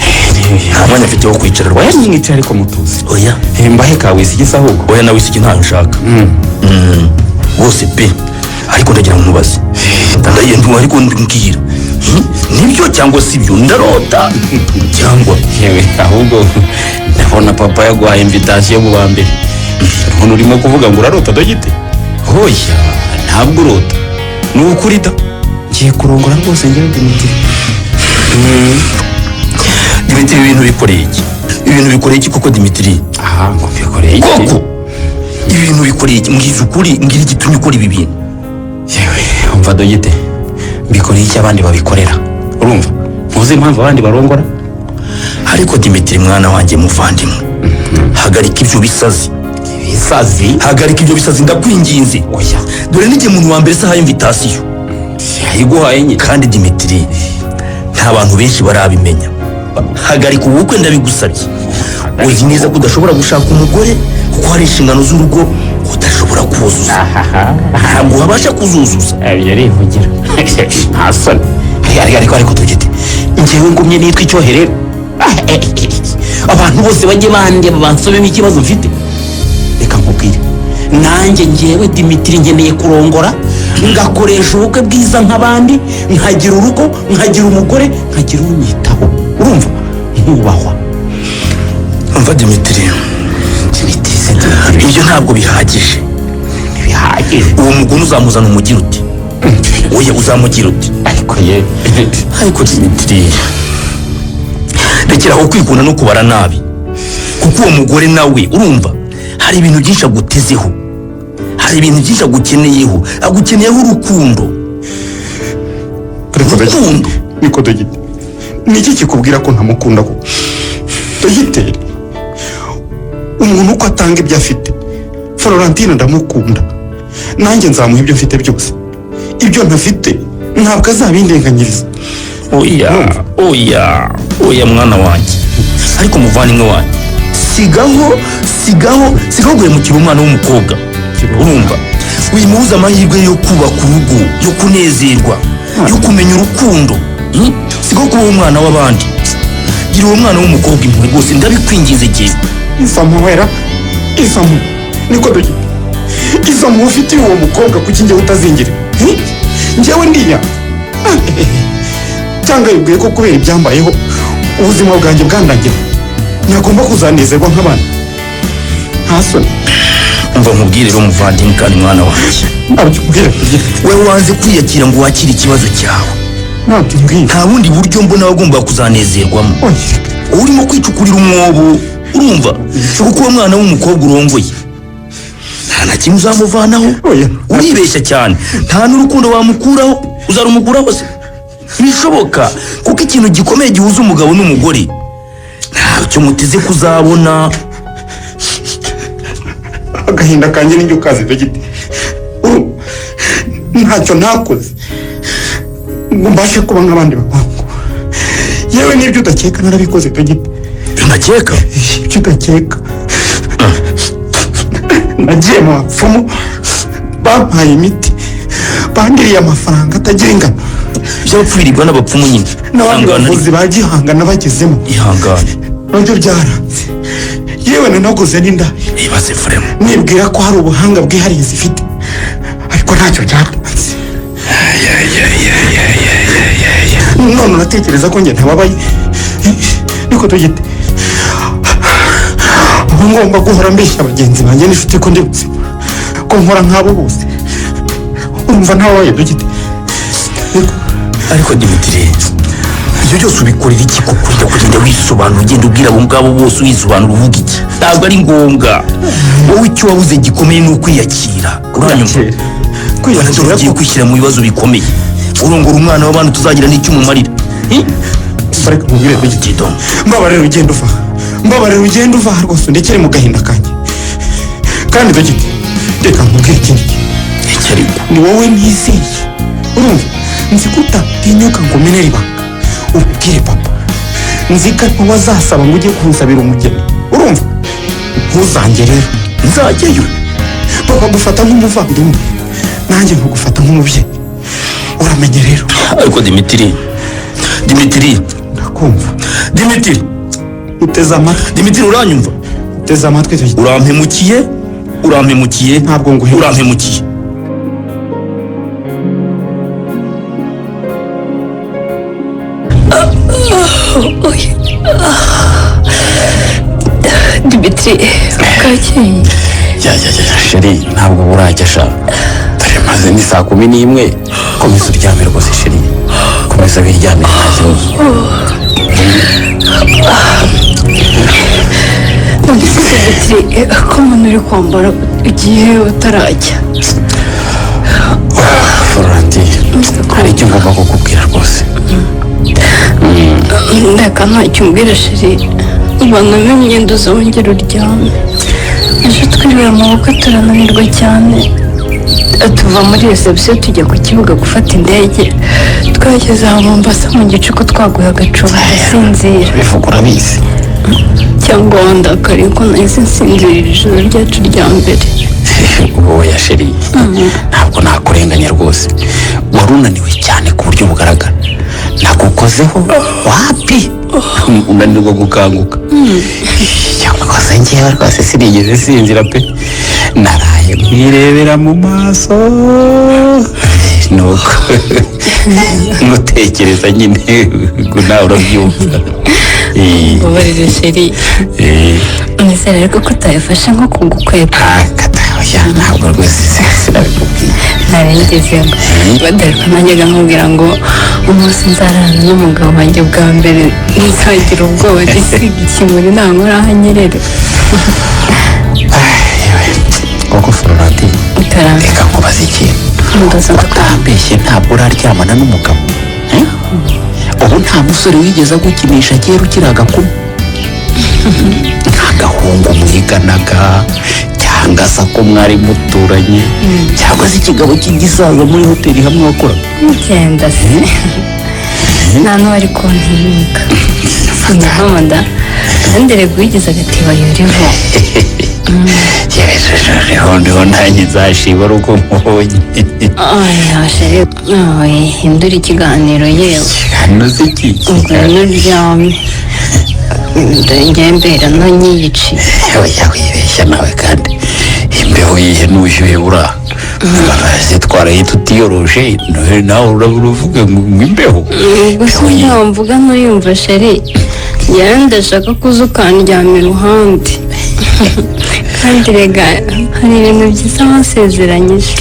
nta mwanya mfite wo kwicara oya rwose. nimwicara ariko mutuze. oya mbahe ka wisigisa ahubwo. oya nawe isiki ntayo nshaka. rwose pe ariko ndagira ngo nkubaze. ndayenda ariko mbwira. nibyo cyangwa si byo? ndarota cyangwa? yewe ahubwo ndabona papa yaguhaye invitation mu ba mbere. none urimo kuvuga ngo urarota Dogite? oya ntabwo urota, ni ukuri da. ngiye kurongora rwose njyewe Dimitri. Dimitri ibintu bikoreye iki? ibintu bikoreye iki koko Dimitri? aha ngo mbikoreye iki koko ibintu bikoreye iki? mbwiza ukuri, mbwira igitumye ukora ibi bintu. yewe umva Dogite, mbikoreye iki abandi babikorera? urumva ntuzi impamvu abandi barongora? ariko Dimitri mwana wanjye muvandimwe, hagarika ibyo bisazi. ibisazi? hagarika ibyo bisazi ndakwinginze. oya dore n'igihe umuntu wa mbere se ahaye invitation yayiguhaye nyine. kandi Dimitri nta bantu benshi barabimenya. hagarika ubukwe ndabigusabye. uzi neza ko udashobora gushaka umugore kuko hari inshingano z'urugo udashobora kuzuza. ntabwo wabasha kuzuzuza. ibyo arivugira nta soni. ariko Dogite, njyewe ngumye nitwa icyoherero. abantu bose bajye bandeba bansomemo ikibazo mfite. reka nkubwire, nanjye njyewe Dimitri ngeneye kurongora, ngakoresha ubukwe bwiza nk'abandi, nkagira urugo, nkagira umugore, nkagira unyitaho. urumva nkubahwa. umva Dimitri, ibyo ntabwo bihagije. ntibihagije. uwo mugore uzamuzana umugira uti? oya uzamugira uti? ariko Dimitri rekeraho kwikunda no kubara nabi, kuko uwo mugore nawe urumva hari ibintu byinshi agutezeho, hari ibintu byinshi agukeneyeho, agukeneyeho urukundo. urukundo. niko Dogite, niki kikubwira ko ntamukunda ko? Dogite, umuntu uko atanga ibyo afite, Florentine ndamukunda, nanjye nzamuha ibyo mfite byose. ibyo ntafite ntabwo azabindenganyiriza. oya mwana wanjye, ariko muvandimwe wanjye, sigaho guhemukira umwana w'umukobwa. urumva wimubuza amahirwe yo kubaka urugo, yo kunezerwa, yo kumenya urukundo. sigaho kuba umwana w'abandi. gira uwo mwana w'umukobwa impuhwe rwose ndabikwingize gihe. izamu wera, izamu niko Dogite, izamu ufitiye uwo mukobwa kuki njyewe utazingira? njyewe ndiya cyangwa yibwiye ko kubera ibyambayeho ubuzima bwanjye bwandagira ntagomba kuzanezerwa nk'abana? nta soni. umva nkubwire rero muvandimwe kandi mwana wanjye, ntabyo mbwira. wowe wanze kwiyakira ngo wakire ikibazo cyawe. ntabyo mbwira. nta bundi buryo mbona wagomba kuzanezerwamo. urimo kwicukurira umwobo urumva, kuko uwo mwana w'umukobwa urongoye nta kintu uzamuvanaho uribeshya cyane nta n'urukundo wamukuraho uzarumuguraho se ntibishoboka kuko ikintu gikomeye gihuza umugabo n'umugore ntacyo muteze kuzabona. agahinda kanjye n'injyo kazi dogite ntacyo ntakoze ngo mbashe kuba nk'abandi bahungu yewe n'ibyo udakeka narabikoze dogite. Unakeka? Ibyo udakeka nagiye mu bapfumu bampaye imiti bandiriye amafaranga atagira ingano by'abapfurirwa n'abapfumu nyine n'abandi bavuzi ba gihanga nabagezemo ihangane nabyo byaranze yewe nanaguze n'indaya ibaze fremu nibwira ko hari ubuhanga bwihariye zifite ariko ntacyo byatanze. none uratekereza ko njye ntababaye niko tugite ubu ngomba guhora mbeshya bagenzi banjye n'inshuti ko ndi buzima ko nkora nk'abo bose urumva ntababaye dugite. ariko Dimitri ibyo byose ubikorera iki kuko ujya kugenda wisobanura ugenda ubwira abo ngabo bose wisobanura uvuga iki ntabwo ari ngombwa wowe icyo wabuze gikomeye ni ukwiyakira uranyumva kwiyakira ugiye kwishyira mu bibazo bikomeye urongora umwana w'abantu tuzagira n'icyo umumarira bareka mubwire dugite mbabarira ugenda uva mbabarira ugenda uva rwose ndekere mu gahinda kanjye kandi dugite reka nkubwire ikindi ni wowe nizeye urumva nzi ko utatinyuka ngo umenere ibanga ubwire papa nzi ko wazasaba ngo ujye kunsabira umugeni urumva ntuzange rero nzajyeyo papa gufata nk'umuvandimwe nanjye nkugufata nk'umubyeyi uramenye rero. ariko Dimitri ndakumva Dimitri uteze amatwi Dimitri uranyumva uteze amatwi urampemukiye ntabwo nguhemukiye urampemukiye. Dimitri kakeye sheri ntabwo burajya sha dore maze ni saa 11 komeza uryame rwose sheri komeza wiryamire nta kibazo. Dimitri ko umuntu uri kwambara igihe utarajya Florenti hari icyo ngomba kukubwira rwose. ndeka ntacyo umbwira sheri ubanamo imyenda uzongera uryame ejo twiriwe amaboko turananirwa cyane tuva muri reception tujya ku kibuga gufata indege twageze aho Mombasa mu gicuku twaguye agacuba ndasinzira bivuga urabizi cyangwa wandakariye ko nahise nsinzirira ijoro ryacu rya mbere. oya sheri ntabwo nakurenganya rwose wari unaniwe cyane ku buryo bugaragara nagukozeho wapi unanirwa gukanguka cyangwa rwose njyewe rwose sinigeze sinzira pe naraye mwirebera mu maso nuko mutekereza nyine ngo nawe urabyumva. mbabarire sheri nizere ariko ko utayafashe nko kugukwepa ntabwo rwose sinabikubwiye narengeze badarika najyaga nkubwira ngo umunsi nzarana n'umugabo wanjye bwa mbere ntizagira ubwoba gisiga ikimuri nankora aho anyerere. koko Florenti reka nkubaze ikintu utambeshye ntabwo uraryamana n'umugabo ubu nta musore wigeze agukinisha kera ukiri agakuru nk'agahungu mwiganaga cyangwa se ko mwari muturanye cyangwa se ikigabo cy'igisaza muri hoteli hamwe wakoraga ngenda se nta n'uwari kuntinyuka ndahamada kandi rego wigeze agateba yuriho ndiho nanjye nzashiba ari uko nkubonye. hindura ikiganiro yewe ikiganiro se kiki ngwino uryame ngembera no nyiyiciye oya wibeshya nawe kandi imbeho yihe n'ubushyuhe buraha baraje twarahita utiyoroshe nawe urabura uvuga ngo imbeho gusa ntawe mvuga ntuyumva sheri njyewe ndashaka kuza ukandyama iruhande kandi rega hari ibintu byiza wasezeranyije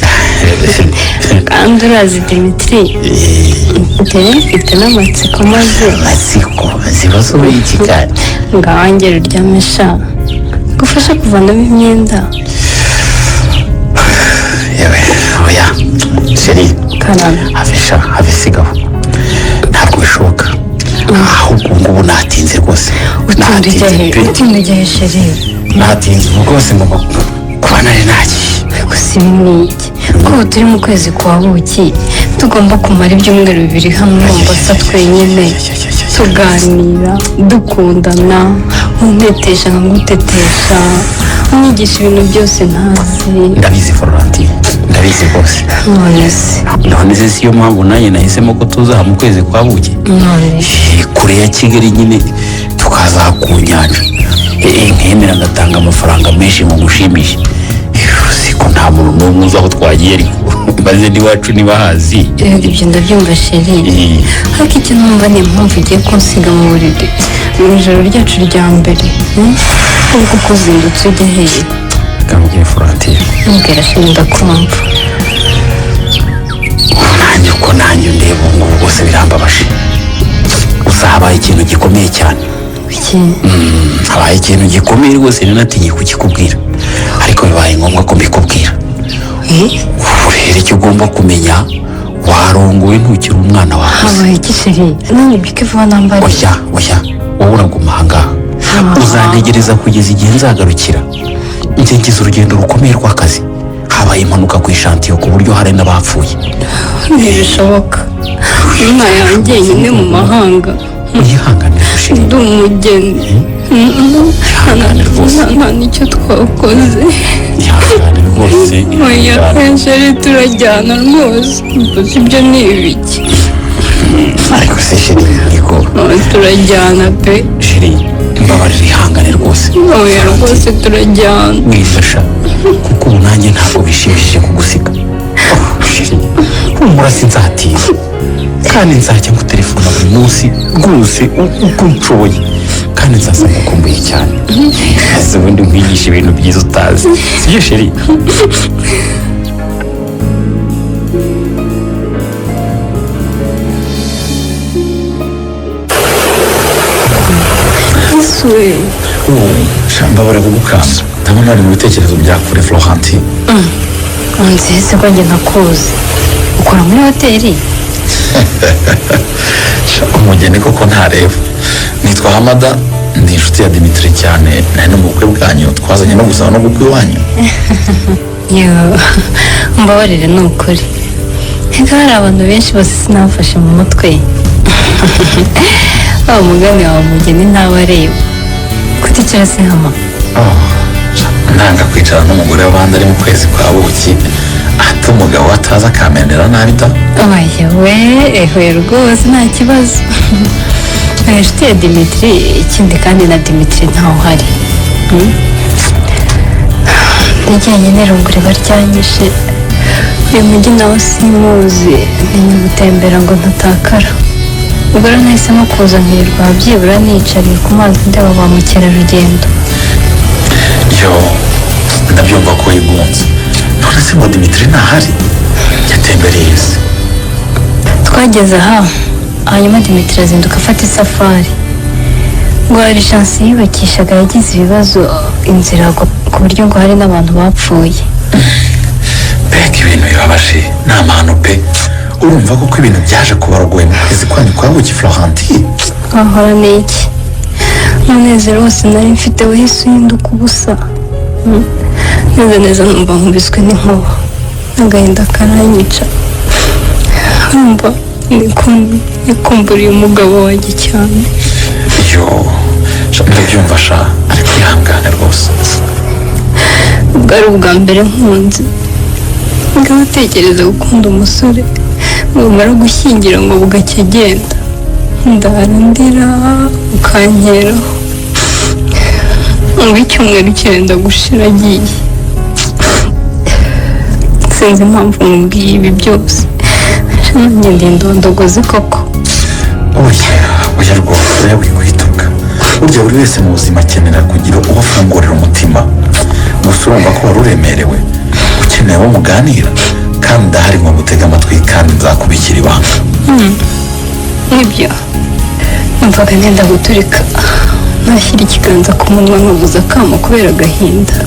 kandi urazi Dimitri njyewe mfite n'amatsiko maze amatsiko zibazo y'iki kandi ngaho ngera uryame sha gufasha kuvanamo imyenda oya sheri karame have sigaho ntabwo bishoboka ahubwo ubu ngubu natinze rwose utinda ujyahe sheri natinze ubu rwose ngomba kuba nari nagiye gusa ibi ni iki ko turi mu kwezi kwa buki tugomba kumara ibyumweru 2 hamwe Mombasa twenyine tuganira dukundana untetesha nkagutetesha unyigisha ibintu byose ntazi. Ndabizi Florentine ndabizi rwose none se siyo mpamvu nanjye nahisemo ko tuzaha mu kwezi kwa buki kure ya Kigali nyine tukaza ku nyanja nkemera ngatanga amafaranga menshi mu gushimisha siko nta muntu n'umwe uzi aho twagiye ariko maze n'iwacu nibahazi ibyo ndabyumva sheri ariko icyo numva ni impamvu ugiye kunsiga mu buriri mu ijoro ryacu rya mbere ariko uko uzindutse ujya hehe kamubwiye Florentine mbwira sheri ndakumva nanjye ndeba ubu ngubu bwose birambabaje gusa habaye ikintu gikomeye cyane habaye ikintu gikomeye rwose nanatinye kukikubwira ariko bibaye ngombwa ko mbikubwira rero icyo ugomba kumenya warongowe ntukiri umwana wawe habaye iki sheri nanjye mbike vuba nambare oya wowe uraguma ahangaha uzantegereza kugeza igihe nzagarukira njye ngize urugendo rukomeye rw'akazi habaye impanuka ku ishantiyo ku buryo hari n'abapfuye ntibishoboka inka yanjye nyine mu mahanga yihanganire gushira ndi umugeni nta nicyo twakoze yihanganire rwose oya sheri turajyana rwose gusa ibyo ni ibiki ariko se sheri niko turajyana pe sheri mbabarira ihangane rwose oya rwose turajyana mwifasha kuko ubu nanjye ntabwo bishimishije kugusiga sheri humura sinzatinda kandi nzajya ngutelefona buri munsi rwose uko nshoboye kandi nzaza ngukumbuye cyane maze ubundi nkwigisha ibintu byiza utazi sibyo sheri yesuwe mbabare kugukanda ndabona ari mu bitekerezo bya kure Florentine nziza ko njye nakuzi ukora muri hoteli umugeni koko ntareba nitwa Hamada ndi inshuti ya Dimitri cyane nari no mu bukwe bwanyu twazanye no gusaba no gukwa iwanyu mbabarire ni ukuri reka hari abantu benshi bose sinabafashe mu mutwe wa mugani wawe umugeni ntawe areba kuticara se hama nanga kwicara n'umugore w'abandi ari mu kwezi kwa buki ati umugabo ataza akamenera nabi da ewe rwose nta kibazo inshuti ya Dimitri ikindi kandi na Dimitri ntawe uhari nijyanye n'irungure baryanyishe uyu mujyi nawe simuzi menya gutembera ngo ntatakara ubwo rero nahisemo kuza nkirirwa byibura nicariye ku mazi ndeba ba mukerarugendo yo ndabyumva ko yigunze none se ngo Dimitri ntahari yatembereye isi twageze aha hanyuma Dimitri azinduka afata isafari ngo hari shansi yubakishaga yagize ibibazo inzira ku buryo ngo hari n'abantu bapfuye mbega ibintu bibabaje ni amahano pe urumva ko ibintu byaje kubarogoye mu kwezi kwanyu kwa buki Florentine twahora n'iki umunezero wose nari mfite wahise uhinduka ubusa neza numva nkubiswe n'inkuba n'agahinda karanyica numva nikumburiye umugabo wanjye cyane yo ndabyumva sha ariko ihangane rwose bwari ubwa mbere nkunze ngabatekereza gukunda umusore bumara gushyingira ngo bugacya agenda ndarandira ukankeraho ngo icyumweru kirenda gushira agiye sinzi impamvu mubwiye ibi byose nanjye ndi indondogozi koko oya rwose wihituka burya buri wese mu buzima akenera kugira uwo afungurira umutima gusa urumva ko wari uremerewe ukeneye abo muganira kandi ndahari ngo ngutege amatwi kandi nzakubikira ibanga nibyo numvaga nenda guturika nashyira ikiganza ku munwa nkabuza akamo kubera agahinda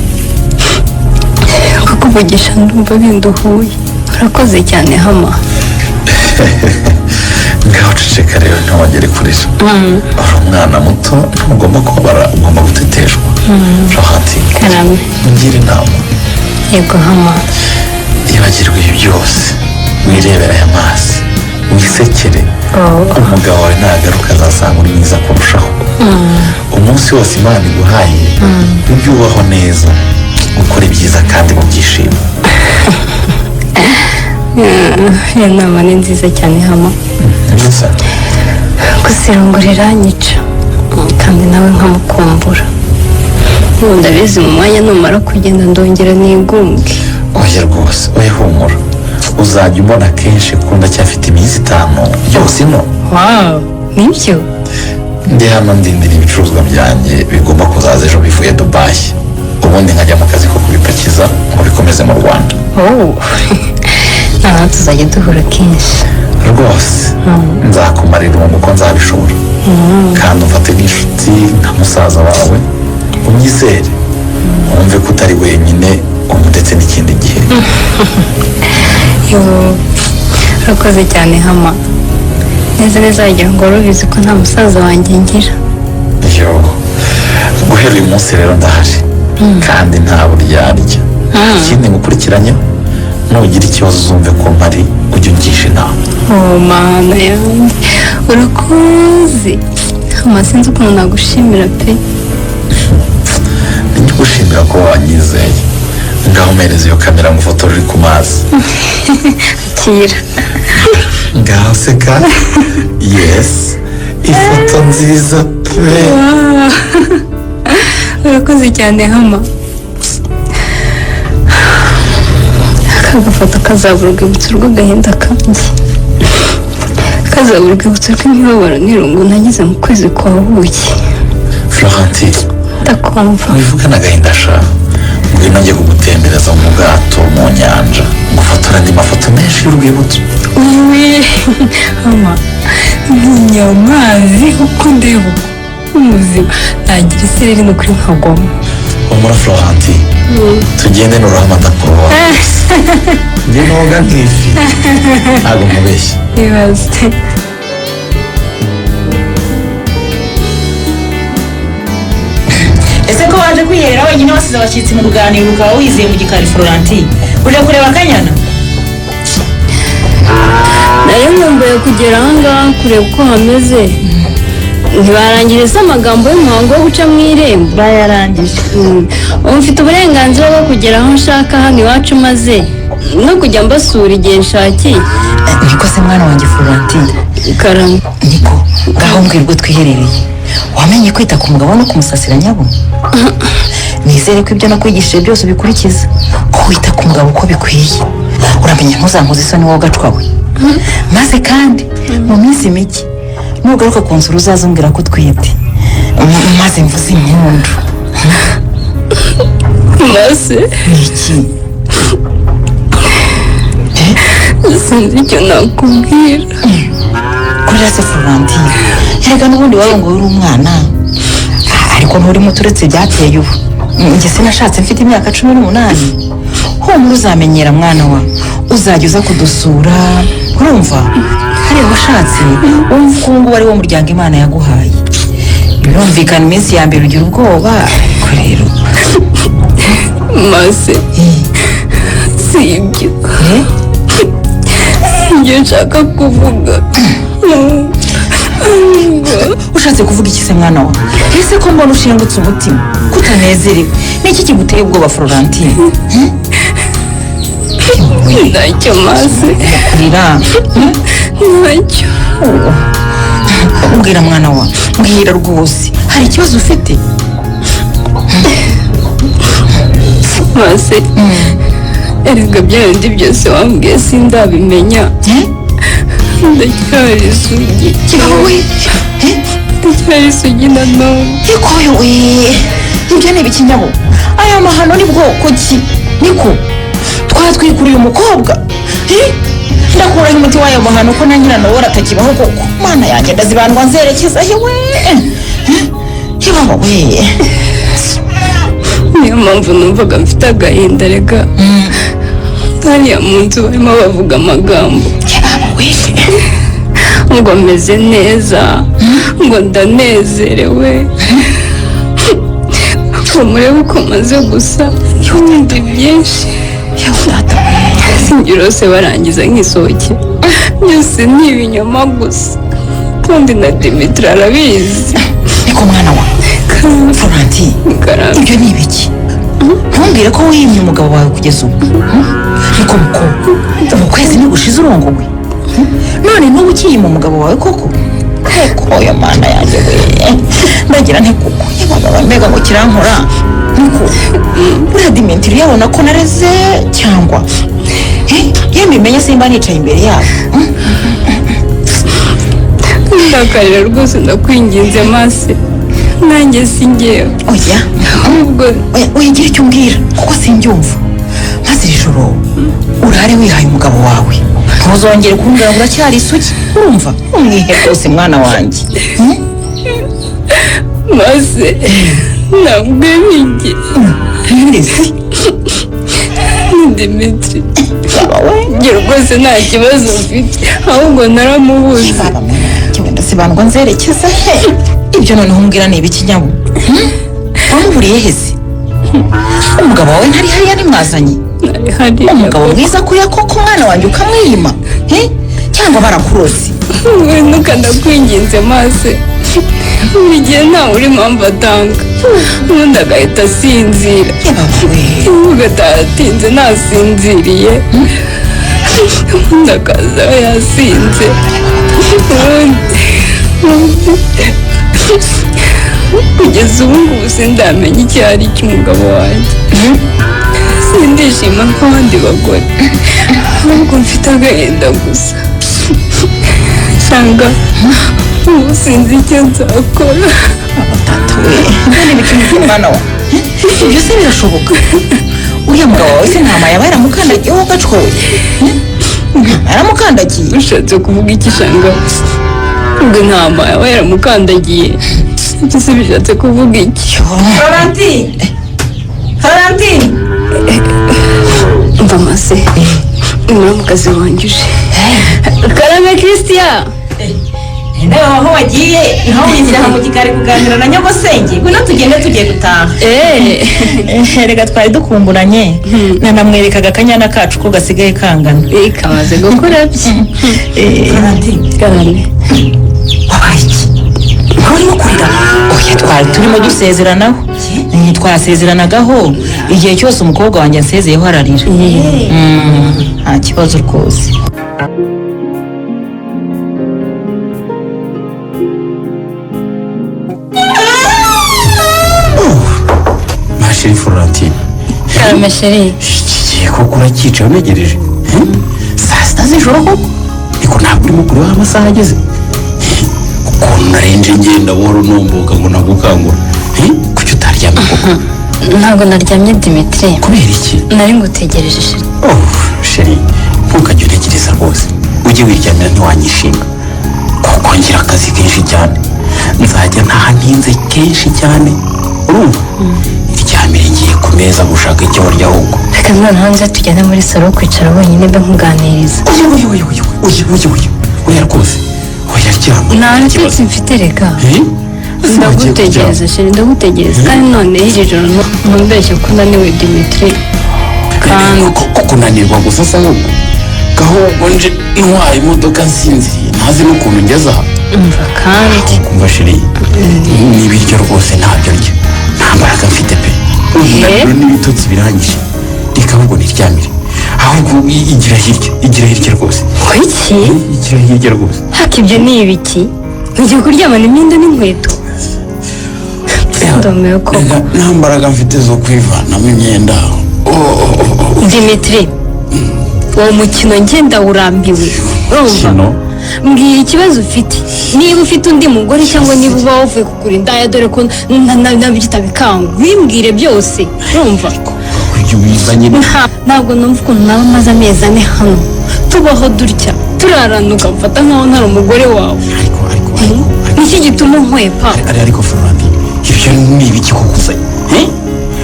kukuvugisha ndumva binduhuye urakoze cyane hama. ngaho ceceka rero ntawagere kurira. uri umwana muto ntugomba kubabara, ugomba guteteshwa. Florentine, karame, ngira inama. yego hama. ibagirwa ibi byose, wirebera aya mazi, wisekere. umugabo wawe nagaruka azasanga uri mwiza kurushaho. umunsi wose Imana iguhaye ujye ubaho neza, ukora ibyiza kandi mu byishimo. iyo nama ni nziza cyane hama. Nziza. gusa irungu riranyica kandi nawe nkamukumbura. ubu ndabizi mu mwanya numara kugenda ndongera nigunge. oya rwose, oya humura, uzajya umbona kenshi kuko ndacyafite iminsi 5 yose ino. nibyo? ndi hano ndindira ibicuruzwa byanjye bigomba kuzaza ejo bivuye Dubai, ubundi nkajya mu kazi ko kubipakiza ngo bikomeze mu Rwanda. naho tuzajya duhura kenshi rwose. nzakumara irungu uko nzabishobora, kandi umfate nk'inshuti nka musaza wawe, unyizere, wumve ko utari wenyine ubu ndetse n'ikindi gihe. urakoze cyane hama. neza neza wagira ngo wari ubizi ko nta musaza wanjye ngira. guhera uyu munsi rero ndahari, kandi nta buryarya. ikindi ngukurikiranye, nugira ikibazo uzumve ko mpari, ujye ungisha inama. mana yanjye urakoze hama. sinzi ukuntu nagushimira pe. njye gushimira ko wanyizeye. ngaho mpereza iyo kamera ngufotora uri ku mazi. akira. ngaho seka. yes, ifoto nziza pe. urakoze cyane hama. aka gafoto kazabura urwibutso rw'agahinda kanjye, kazabura urwibutso rw'imibabaro n'irungu nagize mu kwezi kwa buki. Florentine, ndakumva. wivugana agahinda sha, ngwino njye kugutembereza mu bwato mu nyanja, ngufotora andi mafoto menshi y'urwibutso. hama, ntinya amazi uko ndeba ubuzima nagira isereri ni ukuri nkagoma. humura Florentine, tugende n'uruhama ndakuroba. njye noga nk'ifi, ntabwo mubeshya. ibaze. ese ko waje kwihera wenyine wasize abashyitsi mu ruganiriro ukaba wizeye mu gikari Florentine, uje kureba akanyana? nari nkumbuye kugera ahangaha kureba uko hameze. ntibarangiriza amagambo y'umuhango wo guca mu irembo? bayarangije. ubu mfite uburenganzira bwo kugera aho nshaka hano iwacu, maze no kujya mbasura igihe nshakiye. niko se mwana wanjye Florentine? karame. niko ngaho mbwirwa twiherereye, wamenye kwita ku mugabo no kumusasira nyabo? nizere ko ibyo nakwigishije byose ubikurikiza, ko wita ku mugabo uko bikwiye. uramenye ntuzankoze isoni wowe gacwawe. maze kandi mu minsi mike nugaruka kunsura uzaza umbwira ko utwite, maze mvuze impundu. maze niki? sinzi icyo nakubwira. kurira se Florentine, erega n'ubundi warongoye uri umwana, ariko nturi muto uretse ibyateye ubu. njye sinashatse mfite imyaka 18. humura uzamenyera mwana wa, uzajya uza kudusura, urumva? hariya washatse wumva ko ubu ngubu ari wo muryango Imana yaguhaye. birumvikana iminsi ya mbere ugira ubwoba, ariko rero maze si ibyo nshaka kuvuga. ushatse kuvuga iki se mwana wa? ese ko mbona ushengutse umutima, kutanezerewe, niki kiguteye ubwoba Florentine? ntacyo maze. kurira ntacyo. mbwira mwana wa, mbwira rwose, hari ikibazo ufite? maze erega bya bindi byose wambwiye sindabimenya. ndacyari isugi. yawe ndacyari isugi na none. ikoyo we, ibyo ni ibikinyabo. aya mahano ni bwoko ki? niko twatwikuriye umukobwa? ndakuraho umuti w'ayo mahano ko na nyirana we atakibaho koko. mana yanjye ndazibandwa nzerekeza hewe. yababa we, niyo mpamvu numvaga mfite agahinda. rega hariya mu nzu barimo bavuga amagambo ngo meze neza ngo ndanezerewe ngo murebe uko maze gusa ibindi byinshi singira barangiza nk'isohoke byose ni ibinyoma gusa kandi na Dimitri arabizi. Niko mwana wa Florentine ibyo ni ibiki? Ntumbwire ko wiyimye umugabo wawe kugeza ubu. Niko mukobwa mu kwezi nigushize urongowe none n'ubu ukiyima umugabo wawe koko? Koko ya mana yanjye we ndagira nti kuko yabagaba mbega ngo kirankora niko buriya Dimitri yabona ko nareze cyangwa yembimenye simba nicaye imbere yabo. Ndakarira rwose ndakwinginze Mase nanjye singewe. Oya ahubwo uyigira icyo umbwira kuko simbyumva maze iri joro urare wihaye umugabo wawe ntuzongere kumbwira ngo uracyari isugi urumva umwihe rwose mwana wanjye. Mase ntabwo bige ndetse Dimitri njye rwose nta kibazo mfite ahubwo naramubuze. wenda se bandwa nzerekeza he ibyo noneho umbwira ni ibiki nyabo wamuburiye heze? Umugabo wawe ntari hariya nimwazanye? Umugabo mwiza kuriya koko umwana wanjye ukamwiyima cyangwa barakurose? Winuka ndakwinginze Mase buri gihe ntawe uri mpamvu atanga ubundi agahita asinzira ugataha atinze nasinziriye ubundi akaza we yasinze kugeza ubu ngubu sindamenya icyo ari cy'umugabo wanjye. Sindishima nk'abandi bagore ahubwo mfite agahinda gusa nsanga ubu sinzi icyo nzakora. Tata we mbona ibiki mwana wa ibyo se birashoboka? uriya mugabo wawe se ntama yaba yaramukandagiye wowe ugacwoye? Yaramukandagiye? Ushatse kuvuga iki shanga? Ubwo ntama yaba yaramukandagiye ibyo se bishatse kuvuga iki? Florentine umva Mase umuramukazi wanjye uje. Karame Christian nawe aho wagiye niho winjira mu gikari kuganira na nyogosenge ngwino tugende tugiye gutaha. Reka twari dukumburanye nanamwerekaga akanyana kacu ko gasigaye kangana kamaze gukora bye. Karame wabaye iki? urimo kurira? Oya twari turimo dusezeranaho twasezeranaho igihe cyose umukobwa wanjye ansezeyeho ararira. Nta kibazo rwose. Masheri Florentine Karame sheri koko urakica unegereje saa sita z'ijoro koko ariko ntabwo urimo kureba amasaha ageze ukuntu narenje ngenda buhoro numbuka ngo nagukangura kuki utaryamye koko? ntabwo naryamye Dimitri. Kubera iki? nari ngutegereje sheri. Sheri ntukajye utegereza rwose ujye wiryamira ntiwanyishinga kuko ngira akazi kenshi cyane nzajya ntaha ntinze kenshi cyane urumva? Iryamire ngiye ku meza gushaka icyo warya ahubwo. Reka noneho nze tujyane muri salo kwicara wenyine mbe nkuganiriza. Oya rwose oya ryama. Nta ntetsi mfite reka. Ndagutegereza sheri ndagutegereza kandi none iri joro ntumbeshye ko naniwe Dimitri. Kandi kunanirwa gusa se ahubwo gahubwo nje ntwaye imodoka nsinziriye ntazi n'ukuntu ngeze aha. Umva kandi kumva sheri n'ibiryo rwose ntabyo ndya nta mbaraga mfite pe n'ibitotsi birangije reka ahubwo niryamire ahubwo igira hirya rwose. Iki? Igira hirya rwose. Haka ibyo ni ibiki? Ngiye kuryamana imyenda n'inkweto. Ndomeye ko nta mbaraga mfite zo kwivanamo imyenda. Dimitri uwo mukino ngenda urambiwe urumva? Mbwira ikibazo ufite niba ufite undi mugore cyangwa niba uba wavuye kugura indaya dore ko nabyo bikanga bimbwire byose urumva? Ntabwo numva ukuntu nawe maze amezi ane hano tubaho dutya turarana ukamfata nkaho ntari umugore wawe. Niki gituma nkwepa? Ariko Florentine ibyo ni ibiki kukuzanye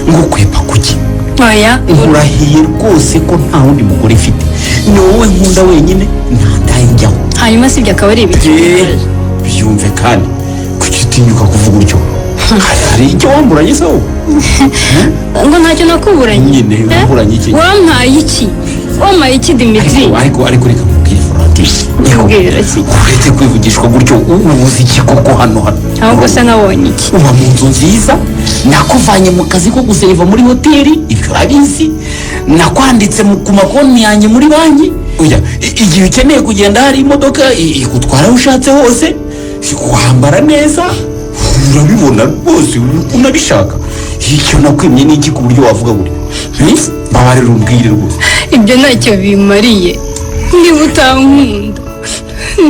ngo kwepa kuki? oya nkurahiye rwose ko nta wundi mugore ifite ni wowe nkunda wenyine nta ndayijyaho hanyuma si ibyo akaba ari ibiki byumve kandi kuki utinyuka kuvuga utyo hari icyo wamburanye se wowe ngo ntacyo nakuburanye nyine wamburanye iki wampaye iki Dimitri ariko reka mubwire Ubwira iki uretse kwivugishwa gutyo ubuze iki koko hano ahubwo se nabonye iki uba mu nzu nziza nakuvanye mu kazi ko guseriva muri hoteli ibyo urabizi nakwanditse ku makonti yanjye muri banki oya igihe ukeneye kugenda hari imodoka igutwara aho ushatse hose wambara neza urabibona rwose unabishaka icyo nakwimye ni iki ku buryo wavuga buri mbabarira umbwire rwose ibyo ntacyo bimariye niba utankunda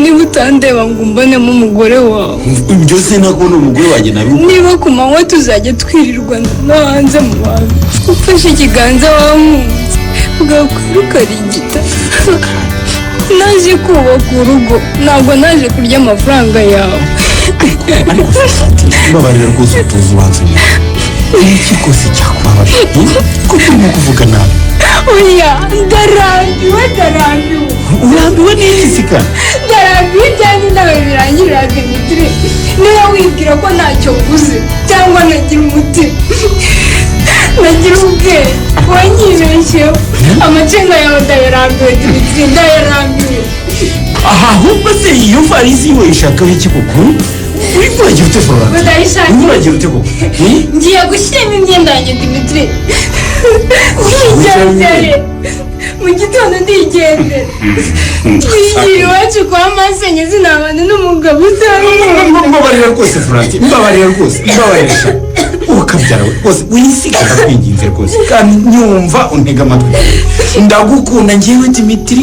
niba utandeba ngo umbonemo umugore wawe ibyo se ntabwo ni umugore wanjye nabi niba ku manywa tuzajya twirirwa no hanze mu bantu ufashe ikiganza wankunze bwakwira ukarigita naje kubaka urugo ntabwo naje kurya amafaranga yawe ariko mbabarira rwose utuzi ubanzanye iki rwose cyakubabaje ko turimo kuvuga nabi oya ndarambiwe urambiwe n'iki se kandi ndarambiwe ibyanjye nawe birangirira Dimitri niba wibwira ko ntacyo mvuze cyangwa nagira umutima nagira ubwenge wanyibeshyeho amacenga yawe ndayarambiwe Dimitri ndayarambiwe aha ahubwo se iyo farisi we ishakaho iki koko uri kuragira ute Florence uragira ute koko ngiye gushyiramo imyenda yanjye Dimitri ndigendere mu gitondo ndigendere twigira iwacu kwa masenge zinabana n'umugabo utamuha mbabarira rwose Florence mbabarira rwose mbabarira ukabyara we rwose wisiga ndakwinginze rwose kandi nyumva untega amatwi ndagukunda ngewe Dimitri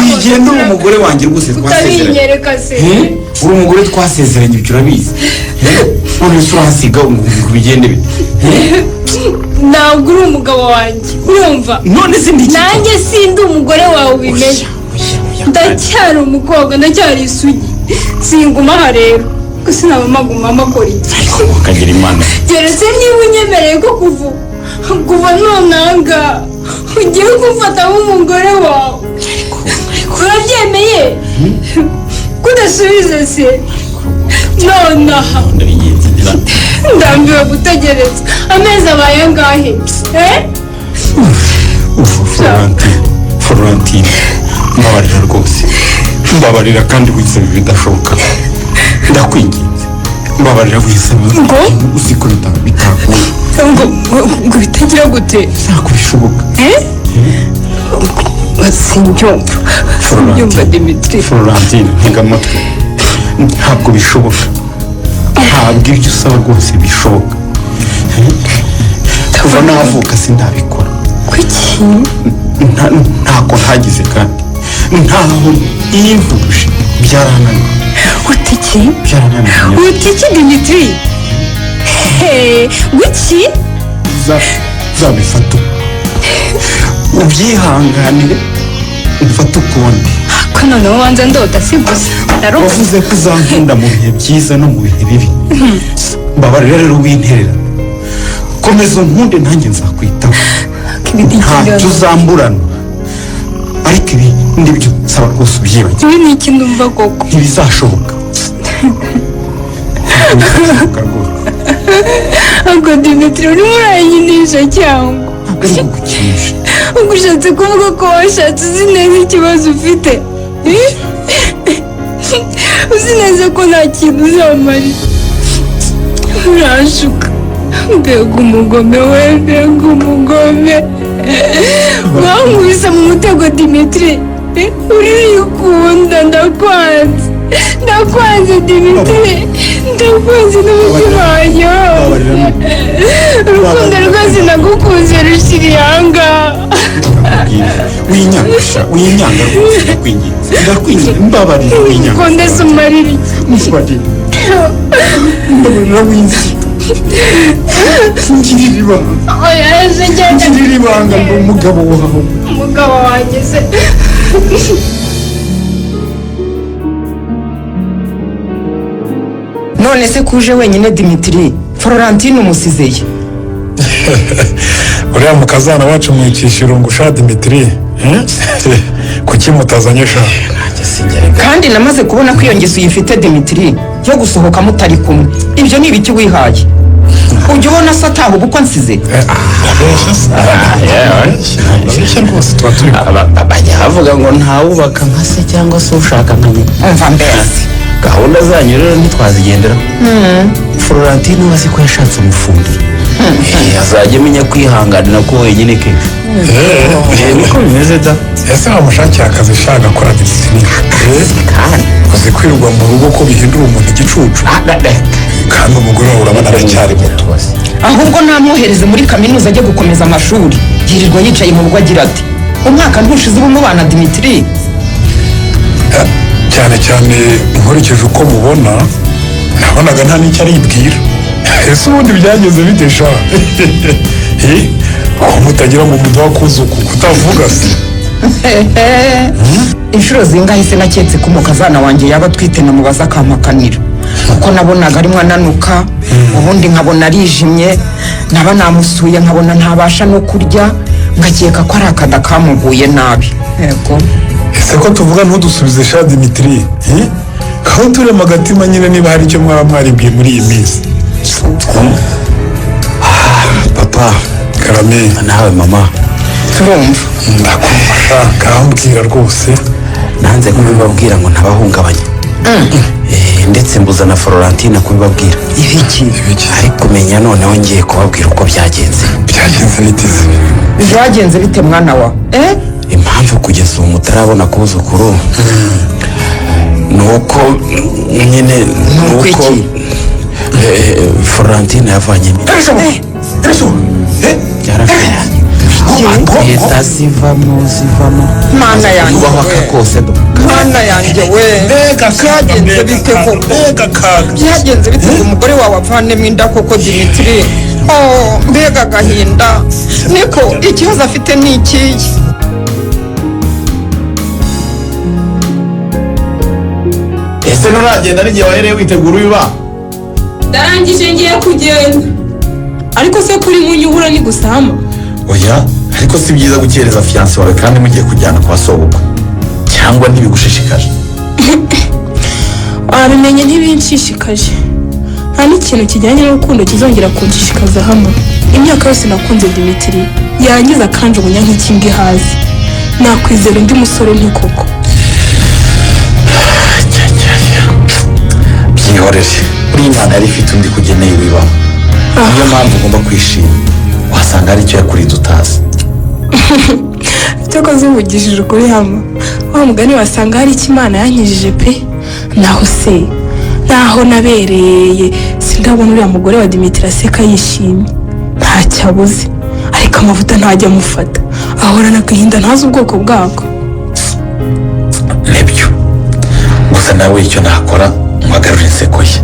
wigenda uri umugore wanjye rwose twasezeranye uri umugore twasezeranye ibyo urabizi none se urahasiga ngo bigende bite ntabwo uri umugabo wanjye urumva none se ndi nanjye sindi umugore wawe ubimenye ndacyari umukobwa ndacyari isugi singuma aha rero gusa naba maguma akora iki ukagira imana keretse niba unyemereye ko kuva nonanga ugiye kumfata nk'umugore wawe urabyemeye kudasubiza se nonaha ndambiwe gutegereza amezi abaye angahe Florentine mbabarira rwose mbabarira kandi wisaba ibidashoboka ndakwinginze mbabarira wisaba uzi ko bitakunda ngo bitagira gute ntabwo bishoboka simbyumva Dimitri Florentine ntega amatwi ntabwo bishoboka ntabwo ibyo usaba rwose bishoboka kuva navuka sindabikora kuki ntako ntagize kandi ntaho yimvuje byarananiye utiki byarananiye utiki Dimitri guki zabifata ubyihanganire umfate ukundi ko noneho wanza ndota si gusa wavuze ko uzankunda mu bihe byiza no mu bihe bibi mbabarira rero winterera komeza unkunde nanjye nzakwitaho ntacyo uzamburana ariko ibi ndibyo nsaba rwose ubyibagire ibi ni iki ndumva koko ntibizashoboka ahubwo Dimitri urimo uranyinisha cyangwa ntabwo ari kugukinisha ubwo ushatse kuvuga ko washatse uzi neza ikibazo ufite uzi neza ko nta kintu uzamarira urashuka mbega umugome we mbega umugome wankubise mu mutego Dimitri urikunda ndakwanze Dimitri ndakwanze n'umutima wanjye urukundo rwose nagukunze rushira ihanga winyanga rwose ndakwinginze mbabarira winyanga ko ndetse umarira iki mbabarira winzi ngirira ibanga ngirira ibanga ndi umugabo wawe umugabo wanjye se none se kuje wenyine Dimitri Florentine umusizeye uriya mukazana wacu mwikisha irungu sha Dimitri kuki mutazanye sha? kandi namaze kubona ko iyo ngeso uyifite Dimitri yo gusohoka mutari kumwe. Ibyo ni ibiki wihaye? Ujya ubona se ataha ubu ko nsize? bajya bavuga ngo ntawubaka nka se cyangwa se ushaka nka nyina. Umva mbese gahunda zanyu rero ntitwazigendera. Florentine wazi ko yashatse umufundi, azajya amenya kwihanganira ko wenyine kenshi. Niko bimeze da. Ese wamushakira akazi sha agakora Dimitri? Kandi uzi kwirirwa mu rugo ko bihindura umuntu igicucu, kandi umugore wawe urabona aracyari muto. ahubwo namwohereze muri kaminuza ajye gukomeza amashuri. Yirirwa yicaye mu rugo agira ati umwaka ntushize ubu mubana Dimitri. Cyane cyane nkurikije uko mubona nabonaga nta n'icyo aribwira. Ese ubundi byageze bite sha? Ko mutagira ngo muduha kuzuku kutavuga se? Inshuro zingahe se naketse ko umukazana wanjye yaba atwite namubaza akampakanira. Kuko nabonaga arimo ananuka, ubundi nkabona arijimye, naba namusuye nkabona ntabasha no kurya, ngakeka ko ari akada kamuguye nabi. Yego. Ese ko tuvuga ntudusubize sha Dimitri? Kaho turema agatima nyine niba hari icyo mwaba mwaribwiye muri iyi minsi. papa Karame. nawe mama Turumva. Ndakumva kambwira rwose. nanze kubibabwira ngo ntabahungabanye. Ndetse mbuza na Florentine kubibabwira. Ibiki? ariko menya noneho ngiye kubabwira uko byagenze. Byagenze bite? Byagenze bite mwana wa? Impamvu kugeza ubu mutarabona kuzukuru nuko nyine nuko Florentine yavanye leta zivamo Mana yanjye ubahaka kose Mana yanjye we byagenze bite koko? Byagenze bite ngo umugore wawe avanemo inda koko Dimitri? Mbega agahinda. Niko ikibazo afite ni ikihe? ese nturagenda n'igihe wahereye witegura ubiba? ndarangije ngiye kugenda, ariko se kuri munyubura ni gusama? Oya, ariko si byiza gukereza fiyanse wawe kandi mugiye kujyana kwa sobukwe, cyangwa ntibigushishikaje? wabimenye ntibinshishikaje. nta n'ikintu kijyanye n'urukundo kizongera kunshishikaza hano. Imyaka yose nakunze Dimitri yangiza akanjugunya nk'ikindi hasi. Nakwizera undi musore nti koko? byihorere, buriya Imana yari ifite undi kugeneye wibaho. Niyo mpamvu ugomba kwishima, wasanga hari icyo yakurinze utazi. Cyakoze umvugishije ukuri hano, wa mugani wasanga hari icyo Imana yankijije pe. Naho se naho nabereye sindabona uriya mugore wa Dimitri aseka yishimye, ntacyo abuze, ariko amavuta ntajya amufata, ahorana agahinda ntazi ubwoko bwako. Nibyo, gusa nawe icyo nakora muhagarure inseko ye.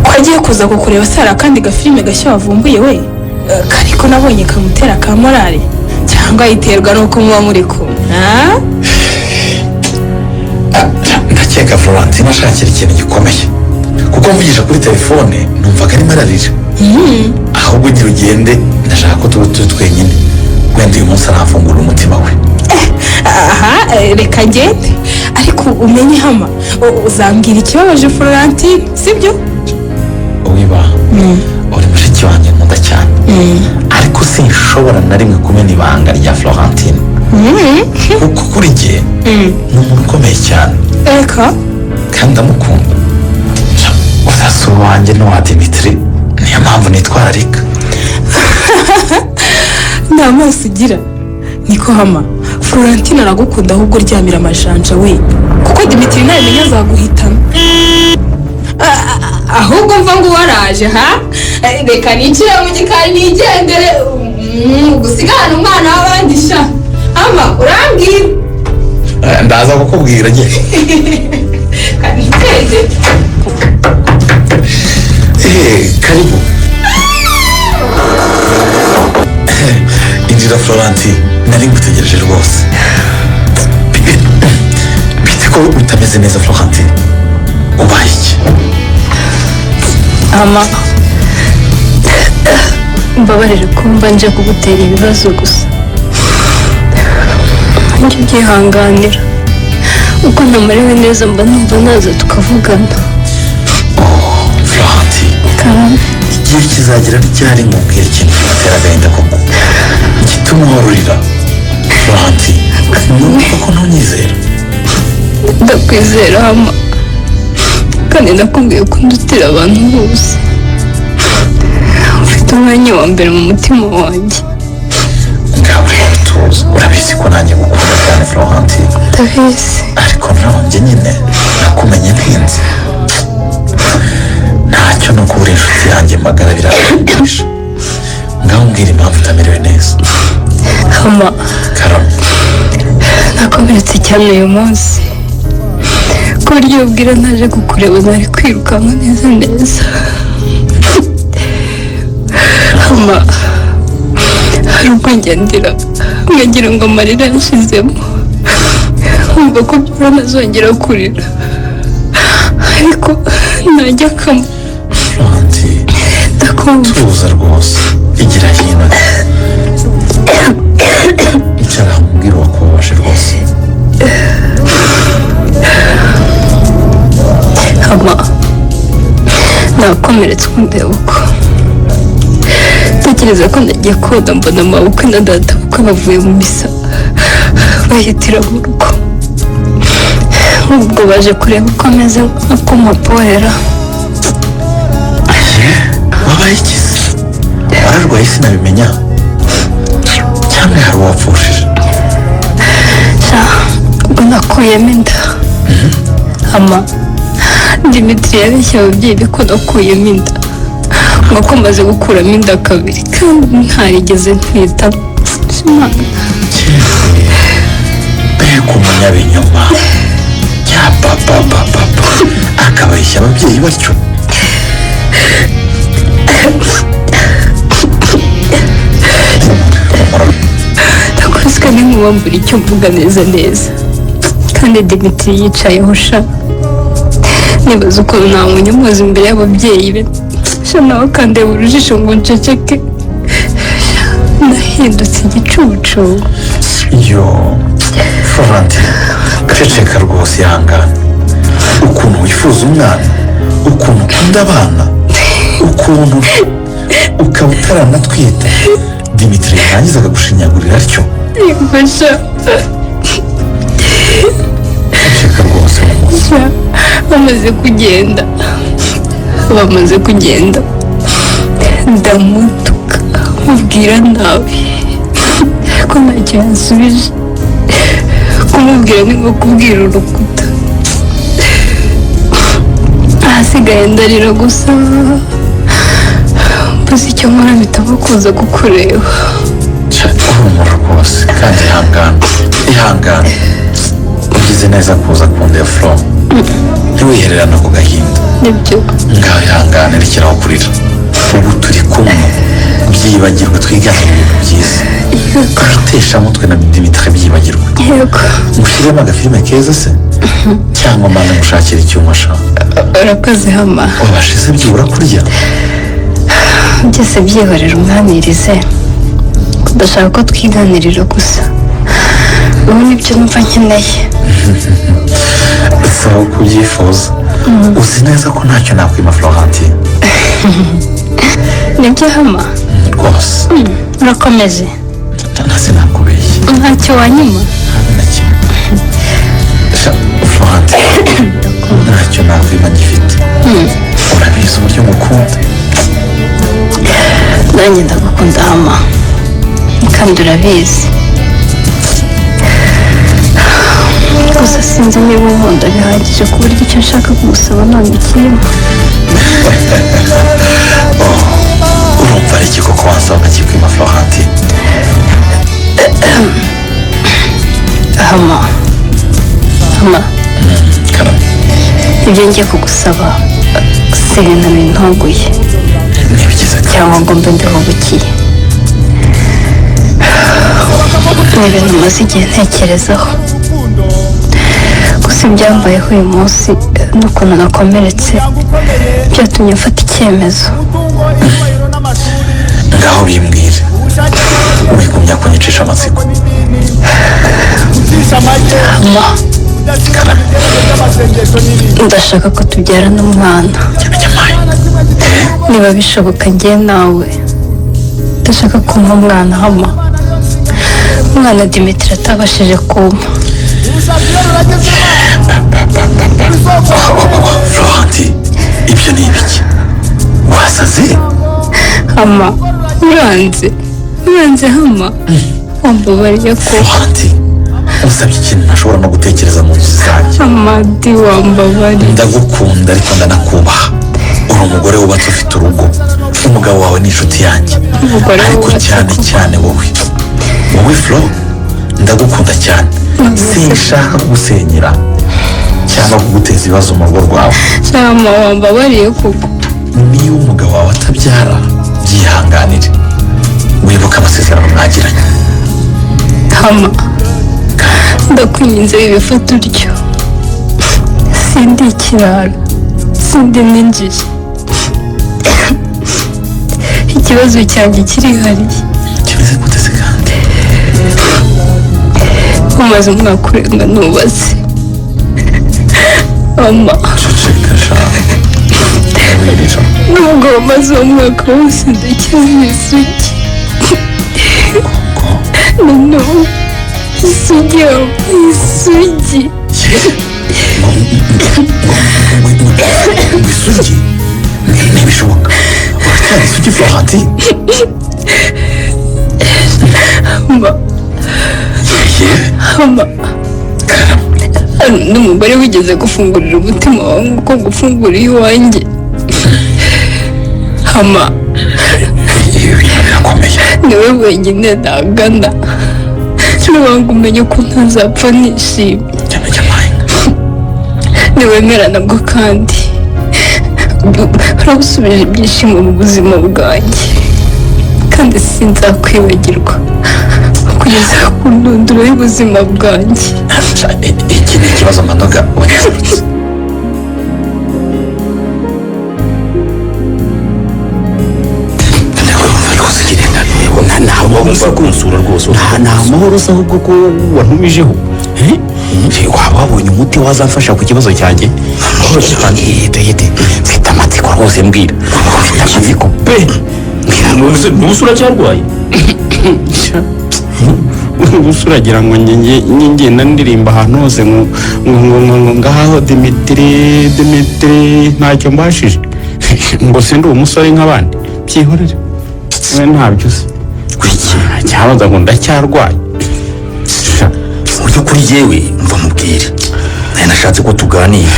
Ko agiye kuza kukureba se hari akandi gafilime gashya wavumbuye we? Kariko nabonye kamutera ka morale, cyangwa yiterwa n'uko muba muri kumwe? Ndakeka Florentine ashakira ikintu gikomeye, kuko mvugisha kuri telefone numvaga arimo ararira. Ahubwo ugira ugende, ndashaka ko tuba turi twenyine, wenda uyu munsi arafungura umutima we. Reka ngende, ariko umenye hama uzambwira ikibabaje Florentine, sibyo? Wiba, uri mushiki wanjye nkunda cyane, ariko sinshobora na rimwe kumena ibanga rya Florentine, kuko kuri jye ni umuntu ukomeye cyane. Eka kandi ndamukunda. Uzasura wanjye n'uwa Dimitri, niyo mpamvu nitwararika. nta maso ugira. Niko hama Florentine aragukunda, ahubwo ryamira amajanja we, kuko Dimitri nabimenya azaguhitana. Ahubwo mva ngo waraje ha? Reka nicire mu gikari nigendere, gusigana umwana w'abandi sha. Hama urambwira. Ndaza kukubwira njye. Kaniteze. Karibu. Injira Florentine, nari ngutegereje rwose. Bite ko utameze neza Florentine? Ubaye iki? Ama mbabarire kumva nje kugutera ibibazo gusa njye ubyihanganira uko ntamariwe neza mba numva naza tukavugana. Florentine karame igihe kizagera ryari nkubwira ikintu kibatera agahinda koko gituma uhorurira. Florentine numva ko ntunyizera. ndakwizera hama kandi nakubwiye ko ndutira abantu bose ufite umwanya wa mbere mu mutima wanjye. ngaho rero tuzi urabizi ko nanjye gukunda cyane Florentine. ndabizi ariko nonjye nyine nakumenye ntinzi ntacyo no kubura inshuti yanjye magara birashimisha. ngaho mbwira impamvu utamerewe neza. hama karame nakomeretse cyane uyu munsi ku buryo ubwira naje kukureba nari kwirukanka neza neza. hama hari ubwo ngendera nkagira ngo amarira yashizemo nkumva ko byora ntazongera kurira ariko najya akamo. Florentine ndakumva tuza rwose igira hino icara hamubwira uwakubabaje rwose. hama nakomeretse ukundeba uko tekereza ko nagiye koda mbona amabukwe na data bukwe bavuye mu misa bahitira mu rugo ubwo baje kureba uko ameze nko muporera. wabaye ikizi wararwaye sinabimenya cyangwa hari uwapfushije. ubwo nakuyemo inda hama Dimitri yabeshye ababyeyi ko nakuyemo inda nk'uko maze gukuramo inda kabiri kandi ntarigeze ntwita. mbega umunyabinyoma ya papa akabeshya ababyeyi batyo. ndakozwe n'inkuba icyo mvuga neza neza kandi Dimitri yicayeho sha nibaza ukuntu namunyomoza imbere y'ababyeyi be sha nawe kandeba urujijo ngo nceceke nahindutse igicucu. yo Florentine ceceka rwose ihangane. ukuntu wifuza umwana ukuntu ukunda abana ukuntu ukaba utaranatwita Dimitri yarangiza akagushinyagurira atyo. yifasha ceceka rwose sha bamaze kugenda ndamutuka mubwira nabi ko ntacyo yansubije kumubwira ni nko kubwira urukuta. ahasigaye ndarira gusa mbuze icyo nkora mpitamo kuza kukureba. uhumura rwose kandi ihangane ugize neza kuza kundeba Flo ntiwihererane ako gahinda. nibyo ngaho ihangane rekeraho kurira ubu turi kumwe byibagirwe twiganire ibintu byiza twiteshamutwe na Dimitri byibagirwe. yego ngushyiremo agafilime keza se cyangwa mbanza ngushakira icyuma sha. urakoze hama wabashize byibura kurya. byose byihorera umwanirize udashaka ko twiganirira gusa ubu nibyo numva nkeneye. saba kubyifuza uzi neza ko ntacyo nakwima Florentine. nibyo hama rwose urakomeje ntase nakubeshye ntacyo wanyuma habe na kimwe. Florentine ntacyo nakwima gifite urabizi uburyo ngukunda. nanjye ndagukunda hama kandi urabizi gusa sinzi niba unkunda bihagije ku buryo icyo nshaka kugusaba none ikirimo. urumva ari iki koko wansaba nkakikwima Florentine. hama karame ibyo ngiye kugusaba si ibintu bintunguye ntibigize cyangwa ngo mbe ndihubukiye ni ibintu maze igihe ntekerezaho gusa ibyambayeho uyu munsi n'ukuntu nakomeretse byatumye mfata icyemezo. ngaho ngaho bimbwire wigumya kunyicisha amatsiko. ndashaka ko tubyarana umwana. Niba bishoboka njye nawe ndashaka kumpa umwana hama. Umwana Dimitri atabashije kumpa. Florenti, ibyo ni ibiki? Wasaze? Hama uranze hama. Wambabariye ko Florenti, usabye ikintu ntashobora no gutekereza mu nzu zanjye. Amadi wambabariye. Ndagukunda ariko ndanakubaha. Uri umugore wubatse ufite urugo. Umugabo wawe ni inshuti yanjye. Ariko cyane cyane wowe Flo, ndagukunda cyane. Sinshaka kugusenyera cyangwa kuguteza ibibazo mu rugo rwawe. Cyama wambabariye koko. Niba umugabo wawe atabyara byihanganire, wibuke amasezerano mwagiranye. Hama ndakwinginze bifata utyo. Sindi ikirara, sindi n'injiji. Ikibazo cyanjye kirihariye. Kimeze gute se kandi? Umaze umwaka urenga nubatse. Mama ceceka shaho. nubwo wamaze uwo mwaka wose ndacyari isugi. Noneho isugi isugi. Isugi? Ntibishoboka. Uracyari isugi Florenti? Hama n'umugore wigeze gufungurira umutima wawe nk'uko gufungura iwanjye. Hama niwe wenyine ntagana. Nubanga umenye ko ntazapfa nishimye. Niwemera nabwo kandi urabusubije ibyishimo mu buzima bwanjye, kandi sinzakwibagirwa kugeza ku ndunduro y'ubuzima bwanjye. Iki ni ikibazo Manoga wanyarutse. ntabwo wumva kunsura rwose. nta mahoro usa ahubwo ko wantumijeho. waba wabonye umuti wazamfasha ku kibazo cyanjye? Yite mfite amatsiko rwose mbwira. Mfite amatsiko pe. n'ubusa uracyarwaye? ubusa uragira ngo ngenda ndirimba ahantu hose ngo ngaho Dimitri ntacyo mbashije ngo sindi umusore nk'abandi. byihorere we ntabyo uzi. cyabaza ngo ndacyarwaye. mu by'ukuri yewe mva mubwire, nashatse ko tuganira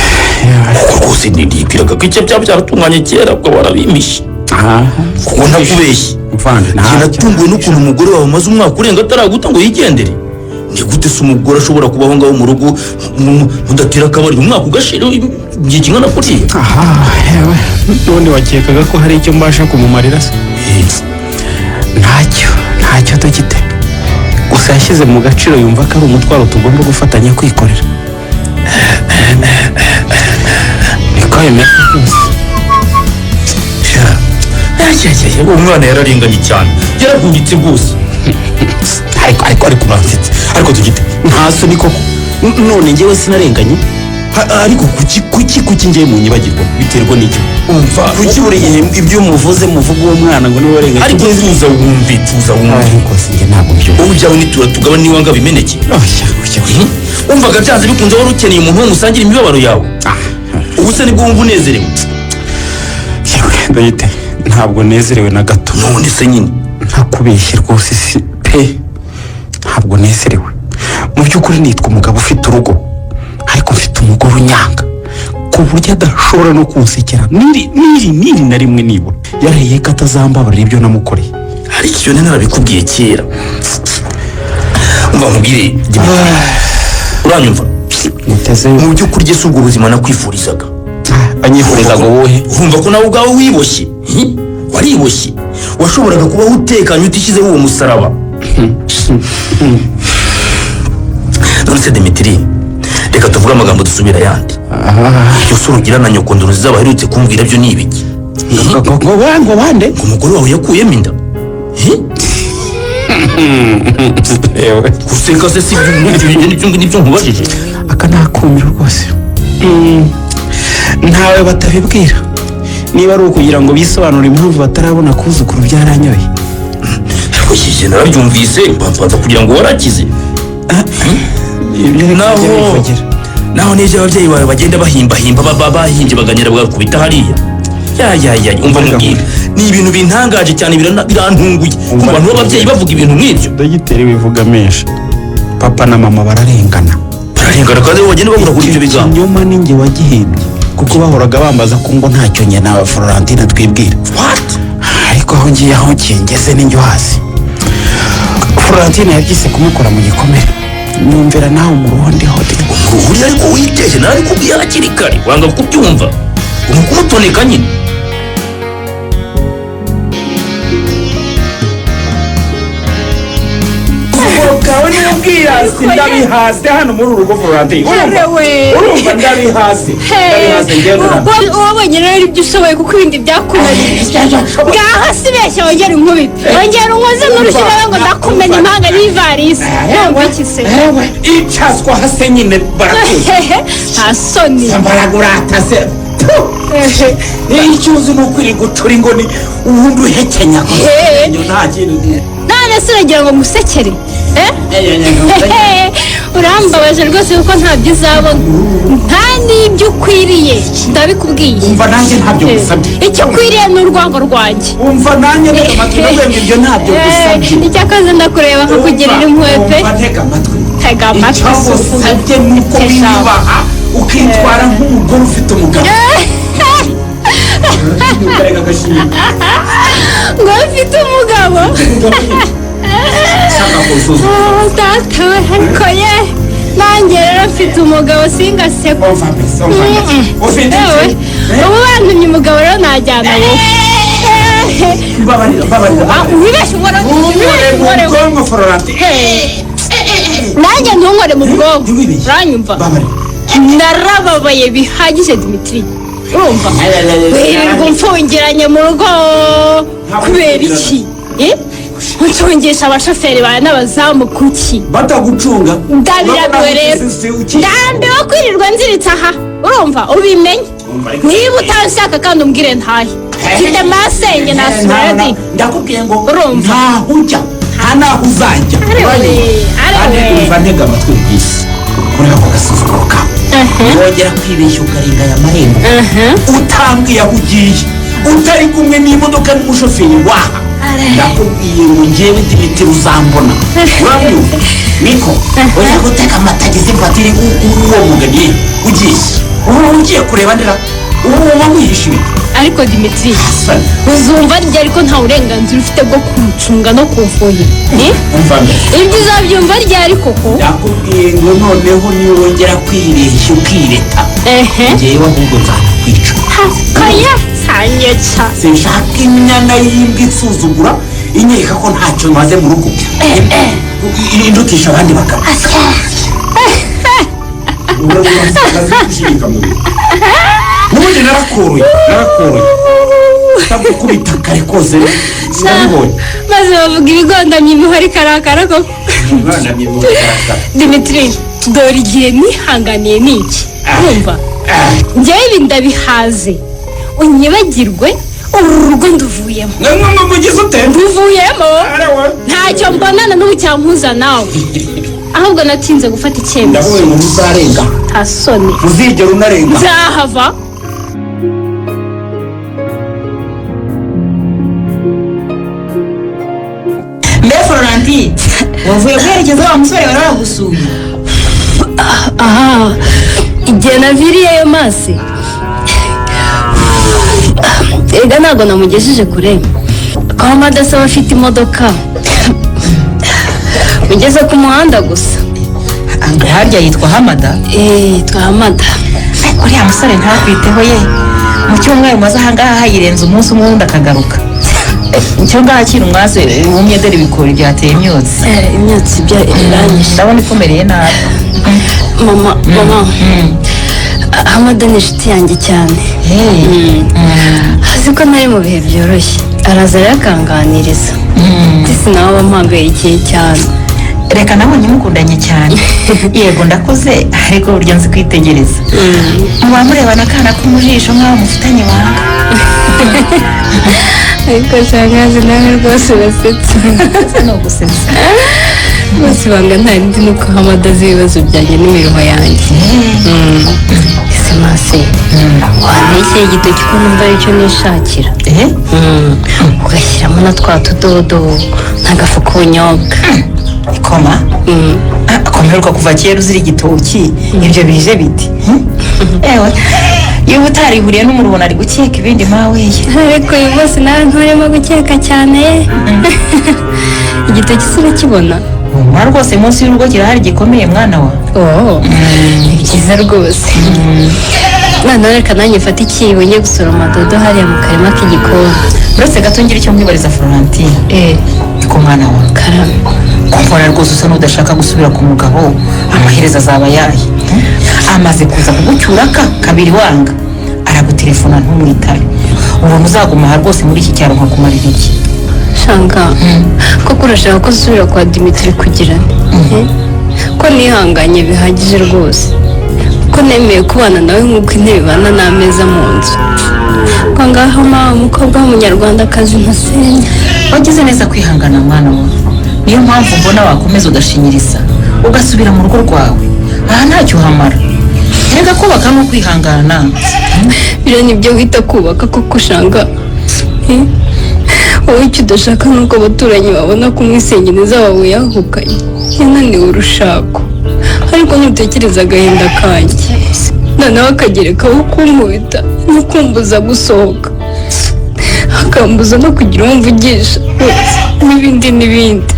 kuko rwose nibwiraga ko icyo byaba byaratunganye kera ubwo warabimishe. kuko ntakubeshye njye natunguwe n'ukuntu umugore wawe amaze umwaka urenga ataraguta ngo yigendere. ni gute se umugore ashobora kubaho ngaho mu rugo mudatera akabariro umwaka ugashira igihe kingana kuriya? yewe none wakekaga ko hari icyo mbasha kumumarira se? ntacyo tugite. gusa yashyize mu gaciro yumva ko ari umutwaro tugomba gufatanya kwikorera. niko bimeze rwose. umwana yararenganye cyane, yaragungitse rwose. ariko uransetse. ariko tugite nta soni koko. none njyewe sinarenganye. ariko kuki njyewe munyibagirwa biterwa n'icyo umva. kuki buri gihe ibyo muvuze muvuga uwo mwana ngo niwe warenganye? ariko tuza wumve. ariko sinjye ntabwo byo. wowe ibyawe nitura tugabane niwanga bimeneke. wumvaga byanze bikunze wari ukeneye umuntu wo musangira imibabaro yawe. ubu se nibwo wumva unezerewe? ndayite ntabwo nezerewe na gato. none se nyine ntakubeshye rwose si pe. ntabwo nezerewe mu by'ukuri. nitwa umugabo ufite urugo, ariko mfite umugore unyanga ku buryo adashobora no kunsekera niri na rimwe nibura. yarahiye ko atazambabarira ibyo namukoreye. ariko iyo narabikubwiye kera. umva mubwire uranyumva? mu by'ukuri jye si ubwo buzima nakwifurizaga. anyifurizaga wowe? urumva ko nawe ubwawe wiboshye. wariboshye. washoboraga kubaho utekanye utishyizeho uwo musaraba. none se Dimitri, reka tuvuge amagambo dusubira ayandi. iyo sura ugira na nyokondoro z'abaherutse kumbwira byo ni ibiki? ngo bande? ngo umugore wawe yakuyemo inda. guseka se si ibyo nkubajije. aka nakumira rwose. ntawe batabibwira niba ari ukugira ngo bisobanure impamvu batarabona kuzukuru byaranyoye. Ushyishye narabyumvise mbanza kugira ngo warakize. naho n'ibyo ababyeyi bawe bagenda bahimbahimba bahimbye baganira bagakubita hariya. Ya umva mubwira ni ibintu bintangaje cyane birantunguye ku bantu b'ababyeyi bavuga ibintu nk'ibyo. Dogiteri wivuga menshi, papa na mama bararengana kandi bagenda babura kuri ibyo bigambo. Ikinyoma ni njye wagihimbye kuko bahoraga bambaza ko ngo ntacyo njye na Florentine twibwira. Ariko aho ngiye aho kingeze ni njye hasi. Florentine yabyise kumukora mu gikomere, numvira nawe mu ruhande hote. Uri ariko witeje nari kubwiye hakiri kare wanga kubyumva umukumutoneka nyine. Kawe niyo bwirasi ndabihase hano muri urugo Florentine. Urumva ndabihase ngenda. Wabonye rero ibyo ushoboye kuko ibindi byakunaniye. Ngaha sibeshya wongera inkubita. Wongera unkoze n'urushyiraho ngo ndakumena impanga n'ivarisi. Ntabwo iki se? Icaswa hase nyine barakuze. Nta soni. Sambaragurata se. Icyo uzi ni ukwiri gucura ingoni ubundi uhekenya. Nta kintu. None se uragira ngo musekere? Urambabaje rwose kuko ntabyo uzabona nta n'ibyo ukwiriye ndabikubwiye. Umva nanjye ntabyo gusabye. Icyo ukwiriye ni urwango rwanjye. Umva nanjye reka amatwi n'ubwenge ibyo ntabyo gusabye. Icyakaze ndakureba nkakugirira impuhwe pe. Ntega amatwi. Tega amatwi. Icyo usabye ni uko wiyubaha ukitwara nk'umugore ufite umugabo. ngo ufite umugabo. Data we ariko ye nanjye rero mfite umugabo singaseko. ubu bantumye umugabo rero najyana wowe. wibeshye nanjye ntunkore mu bwonko uranyumva. narababaye bihagije Dimitri urumva wirirwa umfungiranye mu rugo kubera iki? Ucungisha abashoferi bawe n'abazamu kuki batagucunga? Ndabiragoye rero ndambiwe kwirirwa nziritse aha urumva ubimenye. Niba utabishaka kandi umbwire ntahe mfite masenge na Swedi. Ndakubwiye ngo urumva ntaho ujya nta naho uzajya. Umva ntega amatwi bw'isi kureba ako gasuzuguro kawe wongera kwibeshya ukarenga aya marembo utambwiye aho ugiye utari kumwe n'imodoka n'umushoferi waha. Ndakubwiye ngo njyewe Dimitri uzambona urabyumva niko oya guteka amatagize mfatire uwo mugani ugiye kureba ndera uwo wihishe ibintu. Ariko Dimitri uzumva rye ariko nta burenganzira ufite bwo kumucunga no kumfuhira. Ibyo uzabyumva ryari koko? Ndakubwiye ngo noneho niyo wongera kwibeshya ukireta njyewe ahubwo nzakwica. Kaya sanyeca sinshaka inyana y'imbwa isuzugura inyereka ko ntacyo maze mu rugo indutisha abandi bagabo. Nubundi narakoroye ndagukubita kare kose ndabibonye maze bavuga ibigondamye imihoro ikarakara koko. Dimitri dore igihe nihanganiye niki urumva njyewe ibi ndabihaze unyibagirwe uru rugo nduvuyemo. mugize ute? nduvuyemo ntacyo mbonana n'ubu cyampuza nawe ahubwo natinze gufata icyemezo. ndabonye ngo uzarenga nta soni uzigera unarenga. nzahava. mbe Florentine wavuye guherekeza wa musore wari wagusuye? aha igihe naviriyeyo masi ega ntabwo namugejeje kure ko amadasaba afite imodoka ugeze ku muhanda gusa. harya yitwa Hamada? yitwa Hamada. uriya musore ntakwiteho ye mu cyumweru maze ahangaha yirenza umunsi umwe wundi akagaruka. icyo ngaha kiri umwase wumye dore ibikori byateye imyotsi. imyotsi iranyishe ndabona ikomereye nabi. mama Hamada ni inshuti yanjye cyane. azi ko nari mu bihe byoroshye araza yakanganiriza ndetse nawe wamuhangayikeye cyane. reka nabonye mukundanye cyane yego ndakoze ariko burya nzi kwitegereza muba murebana akana ko mu jisho nk'aho mufitanye ibanga. ariko shangazi nawe rwose urasetsa. ni ugusetsa rwose ibanga nta rindi ni uko Hamada azi ibibazo byanjye n'imiruho yanjye. ese mase wantekeye igitoki ko numva aricyo nishakira ugashyiramo na twa tudodo n'agafu k'ubunyobwa. ikoma komerwa kuva kera uzira igitoki ibyo bije biti ewe iyo utarihuriye n'umuruho ari gukeka ibindi mawe ariko uyu munsi nawe nturimo gukeka cyane. igitoki se urakibona? umwana rwose munsi y'urugo kirahari gikomeye mwana wa. ni byiza rwose. noneho reka nanjye mfate ikibo njye gusoroma dodo hariya mu karima k'igikoni. uretse gato ngira icyo mwibariza Florentine. niko mwana wa karame kumbona rwose usa n'udashaka gusubira ku mugabo amaherezo azaba yaye amaze kuza kugucyura kabiri wanga aragutelefona ntumwitabe ubona uzaguma aha rwose muri iki cyaro nkakumarira iki shanga koko urashaka ko usubira kwa Dimitri kugira ko nihanganye bihagije rwose ko nemeye kubana nawe nk'uko intebe ibana n'ameza mu nzu ko ngaho mawe umukobwa w'umunyarwandakazi ntasenya. wagize neza kwihangana mwana wawe niyo mpamvu mbona wakomeza ugashinyiriza ugasubira mu rugo rwawe aha ntacyo uhamara reka kubaka no kwihangana. biriya nibyo wita kubaka koko shanga. wowe icyo udashaka ni uko abaturanyi babona ko umwisengeneza wawe yahukanye yananiwe urushako ariko ntutekereza agahinda kanjye noneho akagerekaho kunkubita no kumbuza gusohoka akambuza no kugira uwo mvugisha n'ibindi n'ibindi.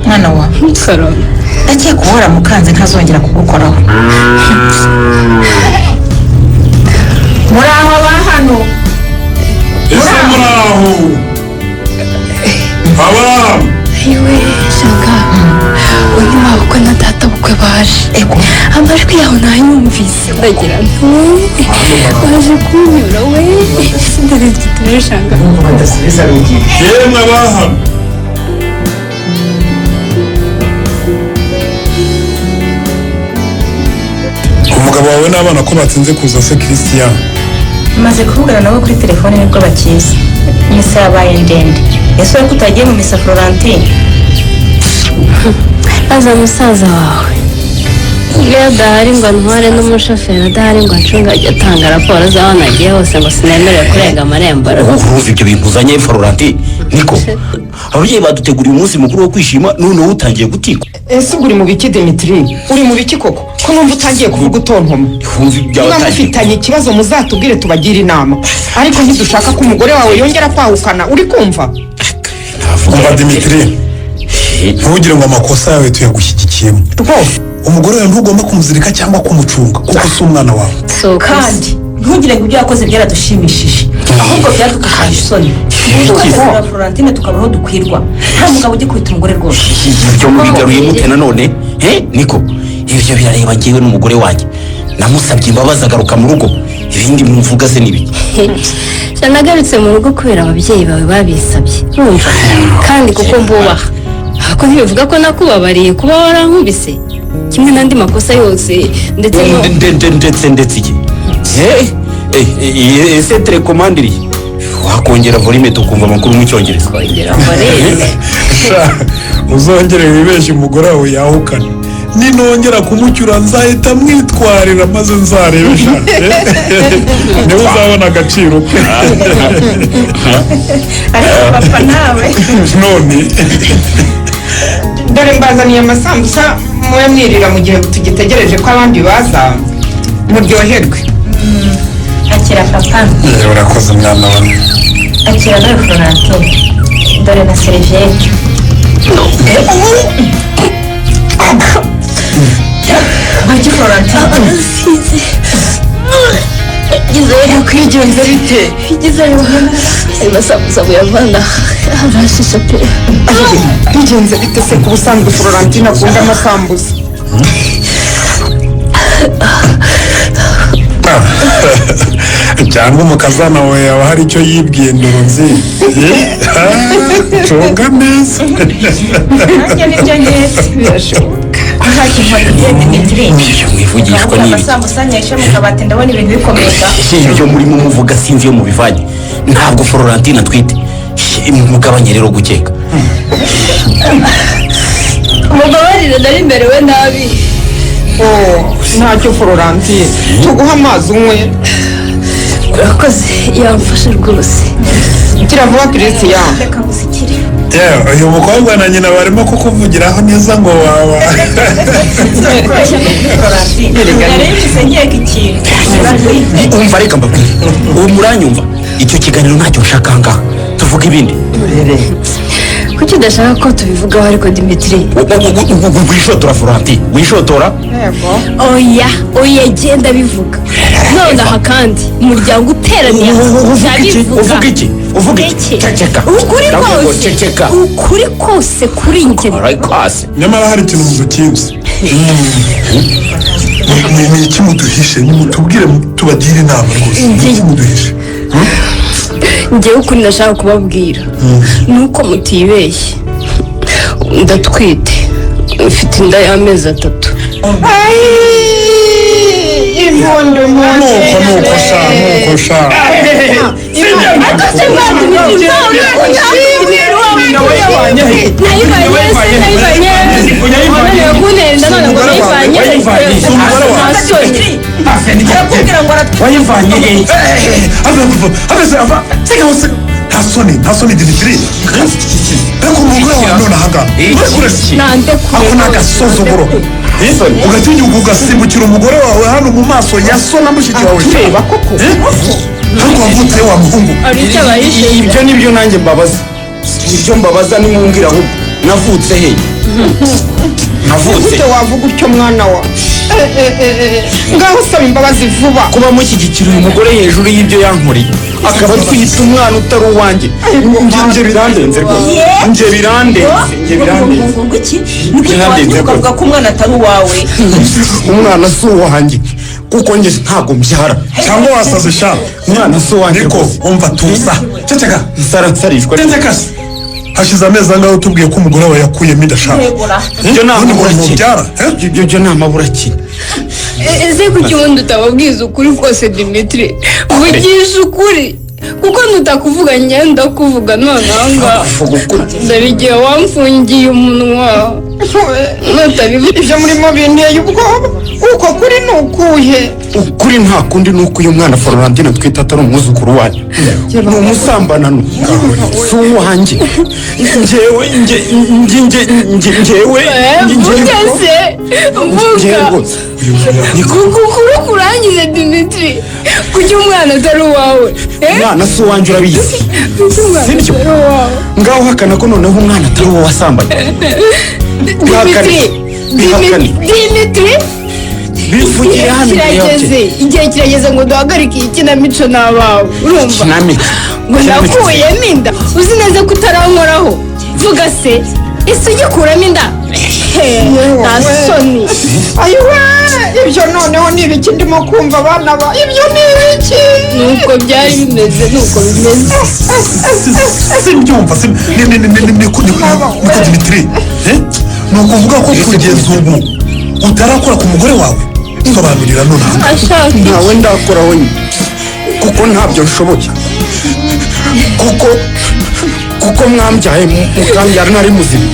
mwana wa karame ndakeka uwo waramukanze ntazongera kugukoraho. muraho aba hano ese muraho aba ayiwe shanga uyu mabukwe na data bukwe baje amajwi yawe ntayumvise ndagira baje kunyura we sindaregitere shanga yemwe abaha umugabo wawe n'abana ko batsinze kuza se Christian maze kuvugana nabo kuri telefone nibwo bakiza imisa yabaye ndende ese ko utagiye mu misa Florentine aza musaza wawe iyo adahari ngo ntware n'umushoferi adahari ngo acunga ajya atanga raporo z'aho nagiye hose ngo sinemerewe kurenga amarembo. urumva ibyo bintu uzanye Florentine niko ababyeyi baduteguriye umunsi mukuru wo kwishima noneho utangiye gutikwa. ese uri mu biki Dimitri uri mu biki koko ko numva utangiye kuvuga utontoma niba mufitanye ikibazo muzatubwire tubagire inama ariko ntidushaka ko umugore wawe yongera kwahukana uri kumva. umva Dimitri ntugire ngo amakosa yawe tuyagushyigikiyemo rwose umugore wawe ntugomba kumuzirika cyangwa kumucunga kuko si umwana wawe kandi ntugire ngo ibyo yakoze byaradushimishije ahubwo byadukakaje isoni tugasura Florentine tukabaho dukwirwa nta mugabo ugikubita umugore rwose. ibyo mubigaruye mute nanone niko ibyo birareba ngewe n'umugore wanjye namusabye imbabazi agaruka mu rugo ibindi muvuga se n'ibiki. nagarutse mu rugo kubera ababyeyi bawe babisabye urumva kandi kuko mbubaha ariko ntibivuga ko nakubabariye kuba warankubise kimwe n'andi makosa yose ndetse iki ese telekomandiri wakongera volume tukumva amakuru mu cyongereza. uzongere wibeshye umugore wawe yahukana ninongera kumucyura nzahita mwitwarira maze nzarebe niwe uzabona agaciro ke. ariko papa nawe none dore mbazaniye amasambusa mube mwirira mu gihe tugitegereje ko abandi baza muryoherwe. akira papa urakoze mwana wawe akira nawe Florentine dore na seriviyete bajya Florentine igizeyo kwigenza bite igizeyo ayo masambusa muyavana arashisha pe bigenze bite se ku busanzwe Florentine akunda amasambusa cyangwa umukazana wawe yaba hari icyo yibwiye ndorunzi cunga neza nanjye nibyo nketse birashoboka ntacyo mpariye Dimitri mwivugishwa n'ibi amasambusa nyeshe mu kabati ndabona ibintu bikomeza ibyo murimo muvuga sinzi iyo mubivanye ntabwo Florentine atwite mugabanye rero gukeka mubabarire nari mberewe nabi ntacyo Florentine tuguha amazi unywe urakoze yamfashe rwose gira vuba Christian reka ngusikire uyu mukobwa na nyina barimo kukuvugiraho neza ngo wawa narengeje nkeka ikintu umva reka mbabwire ubu muranyumva icyo kiganiro ntacyo nshaka ngaha tuvuga ibindi kuki udashaka ko tubivugaho ariko Dimitri wishotora Florentine wishotora oya genda bivuga nonaha kandi umuryango uteraniye uvuga iki ceceka ukuri kose kuri njye nyamara hari ikintu mudukinze ni iki muduhishe nimutubwire tubagire inama rwose ni iki muduhishe njyewe ukuri ndashaka kubabwira ni uko mutibeshye ndatwite mfite inda y'amezi 3 impundu nuko sha nta soni Dimitri reka umugore wawe none ahangaha ako ni agasuzuguro ugatinyuka ugasimbukira umugore wawe hano mu maso ya so na mushiki wawe tureba koko ariko wavutse wa muhungu ibyo nibyo nanjye mbabaza ibyo mbabaza nimwumvira ahubwo navutse he ute wavuga utyo mwana wa ngaho usaba imbabazi vuba kuba mushyigikira uyu mugore hejuru y'ibyo yankoreye akaba atwita umwana utari uwanjye nje birandenze rwose nje birandenze ukavuga ko umwana atari uwawe umwana si uwanjye kuko njye ntabwo mbyara cyangwa wasaze sha umwana si uwanjye niko umva tuza ceceka nsarishwa ceceka hashize amezi angahe utubwiye ko umugore wawe yakuyemo inda shaka ibyo ni mubyara ibyo ni amaburakina ese kuki ubundi utababwiza ukuri kose Dimitri vugisha ukuri kuko nutakuvuga njye ndakuvuga nonaha ngaha dore igihe wamfungiye umunwa nutabivuga ibyo murimo binteye ubwoba uko kuri ni ukuhe ukuri nta kundi ni uko uyu mwana Florentine twita atari umwuzukuru wanyu ni umusambanano si uwanjye njyewe vuga ukuri kurangize Dimitri kuki umwana atari uwawe umwana si uwanjye urabizi sibyo ngaho uhakana ko noneho umwana atari uwo wasambanye Dimitri bivugire hano igihe kirageze ngo duhagarike iyi kinamico n'abawe urumva ngo nakuyemo inda uzi neza ko utarankoraho vuga se ese ugikuramo inda nta soni ayiwe ibyo noneho ni ibiki ndimo kumva abana ba ibyo ni ibiki nuko byari bimeze nuko bimeze simbyumva niko Dimitri ni ukuvuga ko kugeza ubu utarakora ku mugore wawe sobanurira nonaha ntawe ndakoraho nyine kuko ntabyo nshoboye kuko mwambyaye mukambyara ntari muzima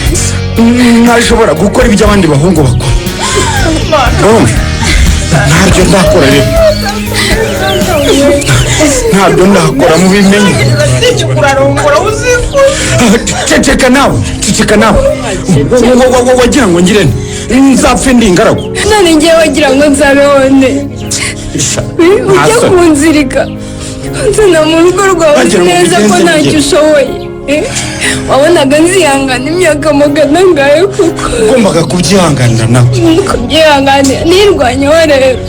ntashobora gukora ibyo abandi bahungu bakora ntabyo ndakora rero ntabyo ndakora mubimenye ceceka nawe wagira ngo ngire nzapfe ndi ingaragu none ngewe wagira ngo nzabeho ne ujya kunzirika nzana mu rugo rwawe uzi neza ko ntacyo ushoboye wabonaga nzihangana imyaka magana angahe kuko ugombaga kubyihanganira nawe kubyihanganira nirwanyeho rero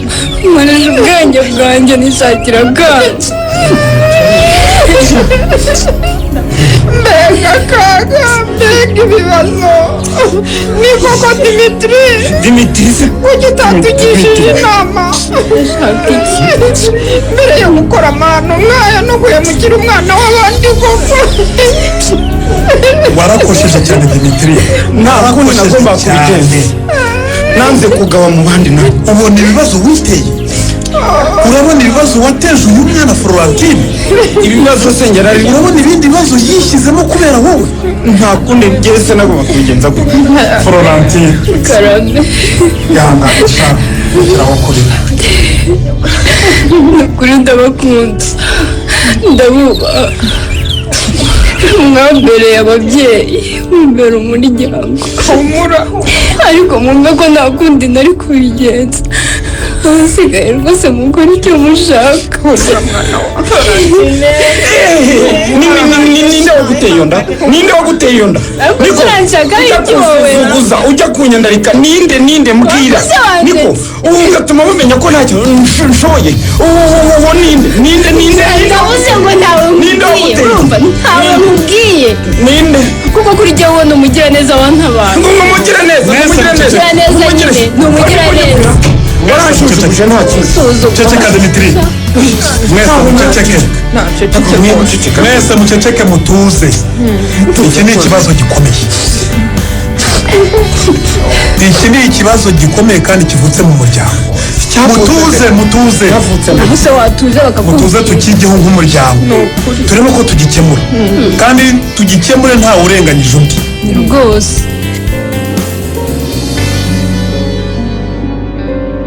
nkoresha ubwenge bwanjye nishakira bwanjye mbega akaga mbega ibibazo ni koko Dimitri se kuki utatugishije inama mbere yo gukora amahano nk'aya no guhemukira umwana w'abandi koko warakosheje cyane Dimitri nta kundi nagomba kubigenza nanze kugaba mu bandi nawe ubona ibibazo witeye urabona ibibazo wateje uyu mwana Florentine ibibazo sengera urabona ibindi bibazo yishyizemo kubera wowe nta kundi byese nagomba kubigenza gute Florentine karame yanga shaka kirabakorera kuri ndabakunda ndabubaha mwambereye ababyeyi mumbera umuryango humura ariko mwumve ko nta kundi nari kubigenza ahasigaye rwose mukora icyo mushaka ninde waguteye iyo nda ninde waguteye iyo nda niko uranshaka ibyo wowe ujya kunyandarika ninde mbwira niko ubu ngatuma bamenya ko ntacyo nshoboye uwo ninde ndavuze ngo ntawe mubwiye urumva ntawe mubwiye ninde kuko kuri jya ubona umugiraneza wantabaye umugiraneza nyine ni umugiraneza warashujuje nta kintu ceceka Dimitri mwese muceceke mutuze iki ni ikibazo gikomeye iki ni ikibazo gikomeye kandi kivutse mu muryango mutuze gusa watuje mutuze tukigeho nk'umuryango turimo ko tugikemura kandi tugikemure ntawe urenganyije undi rwose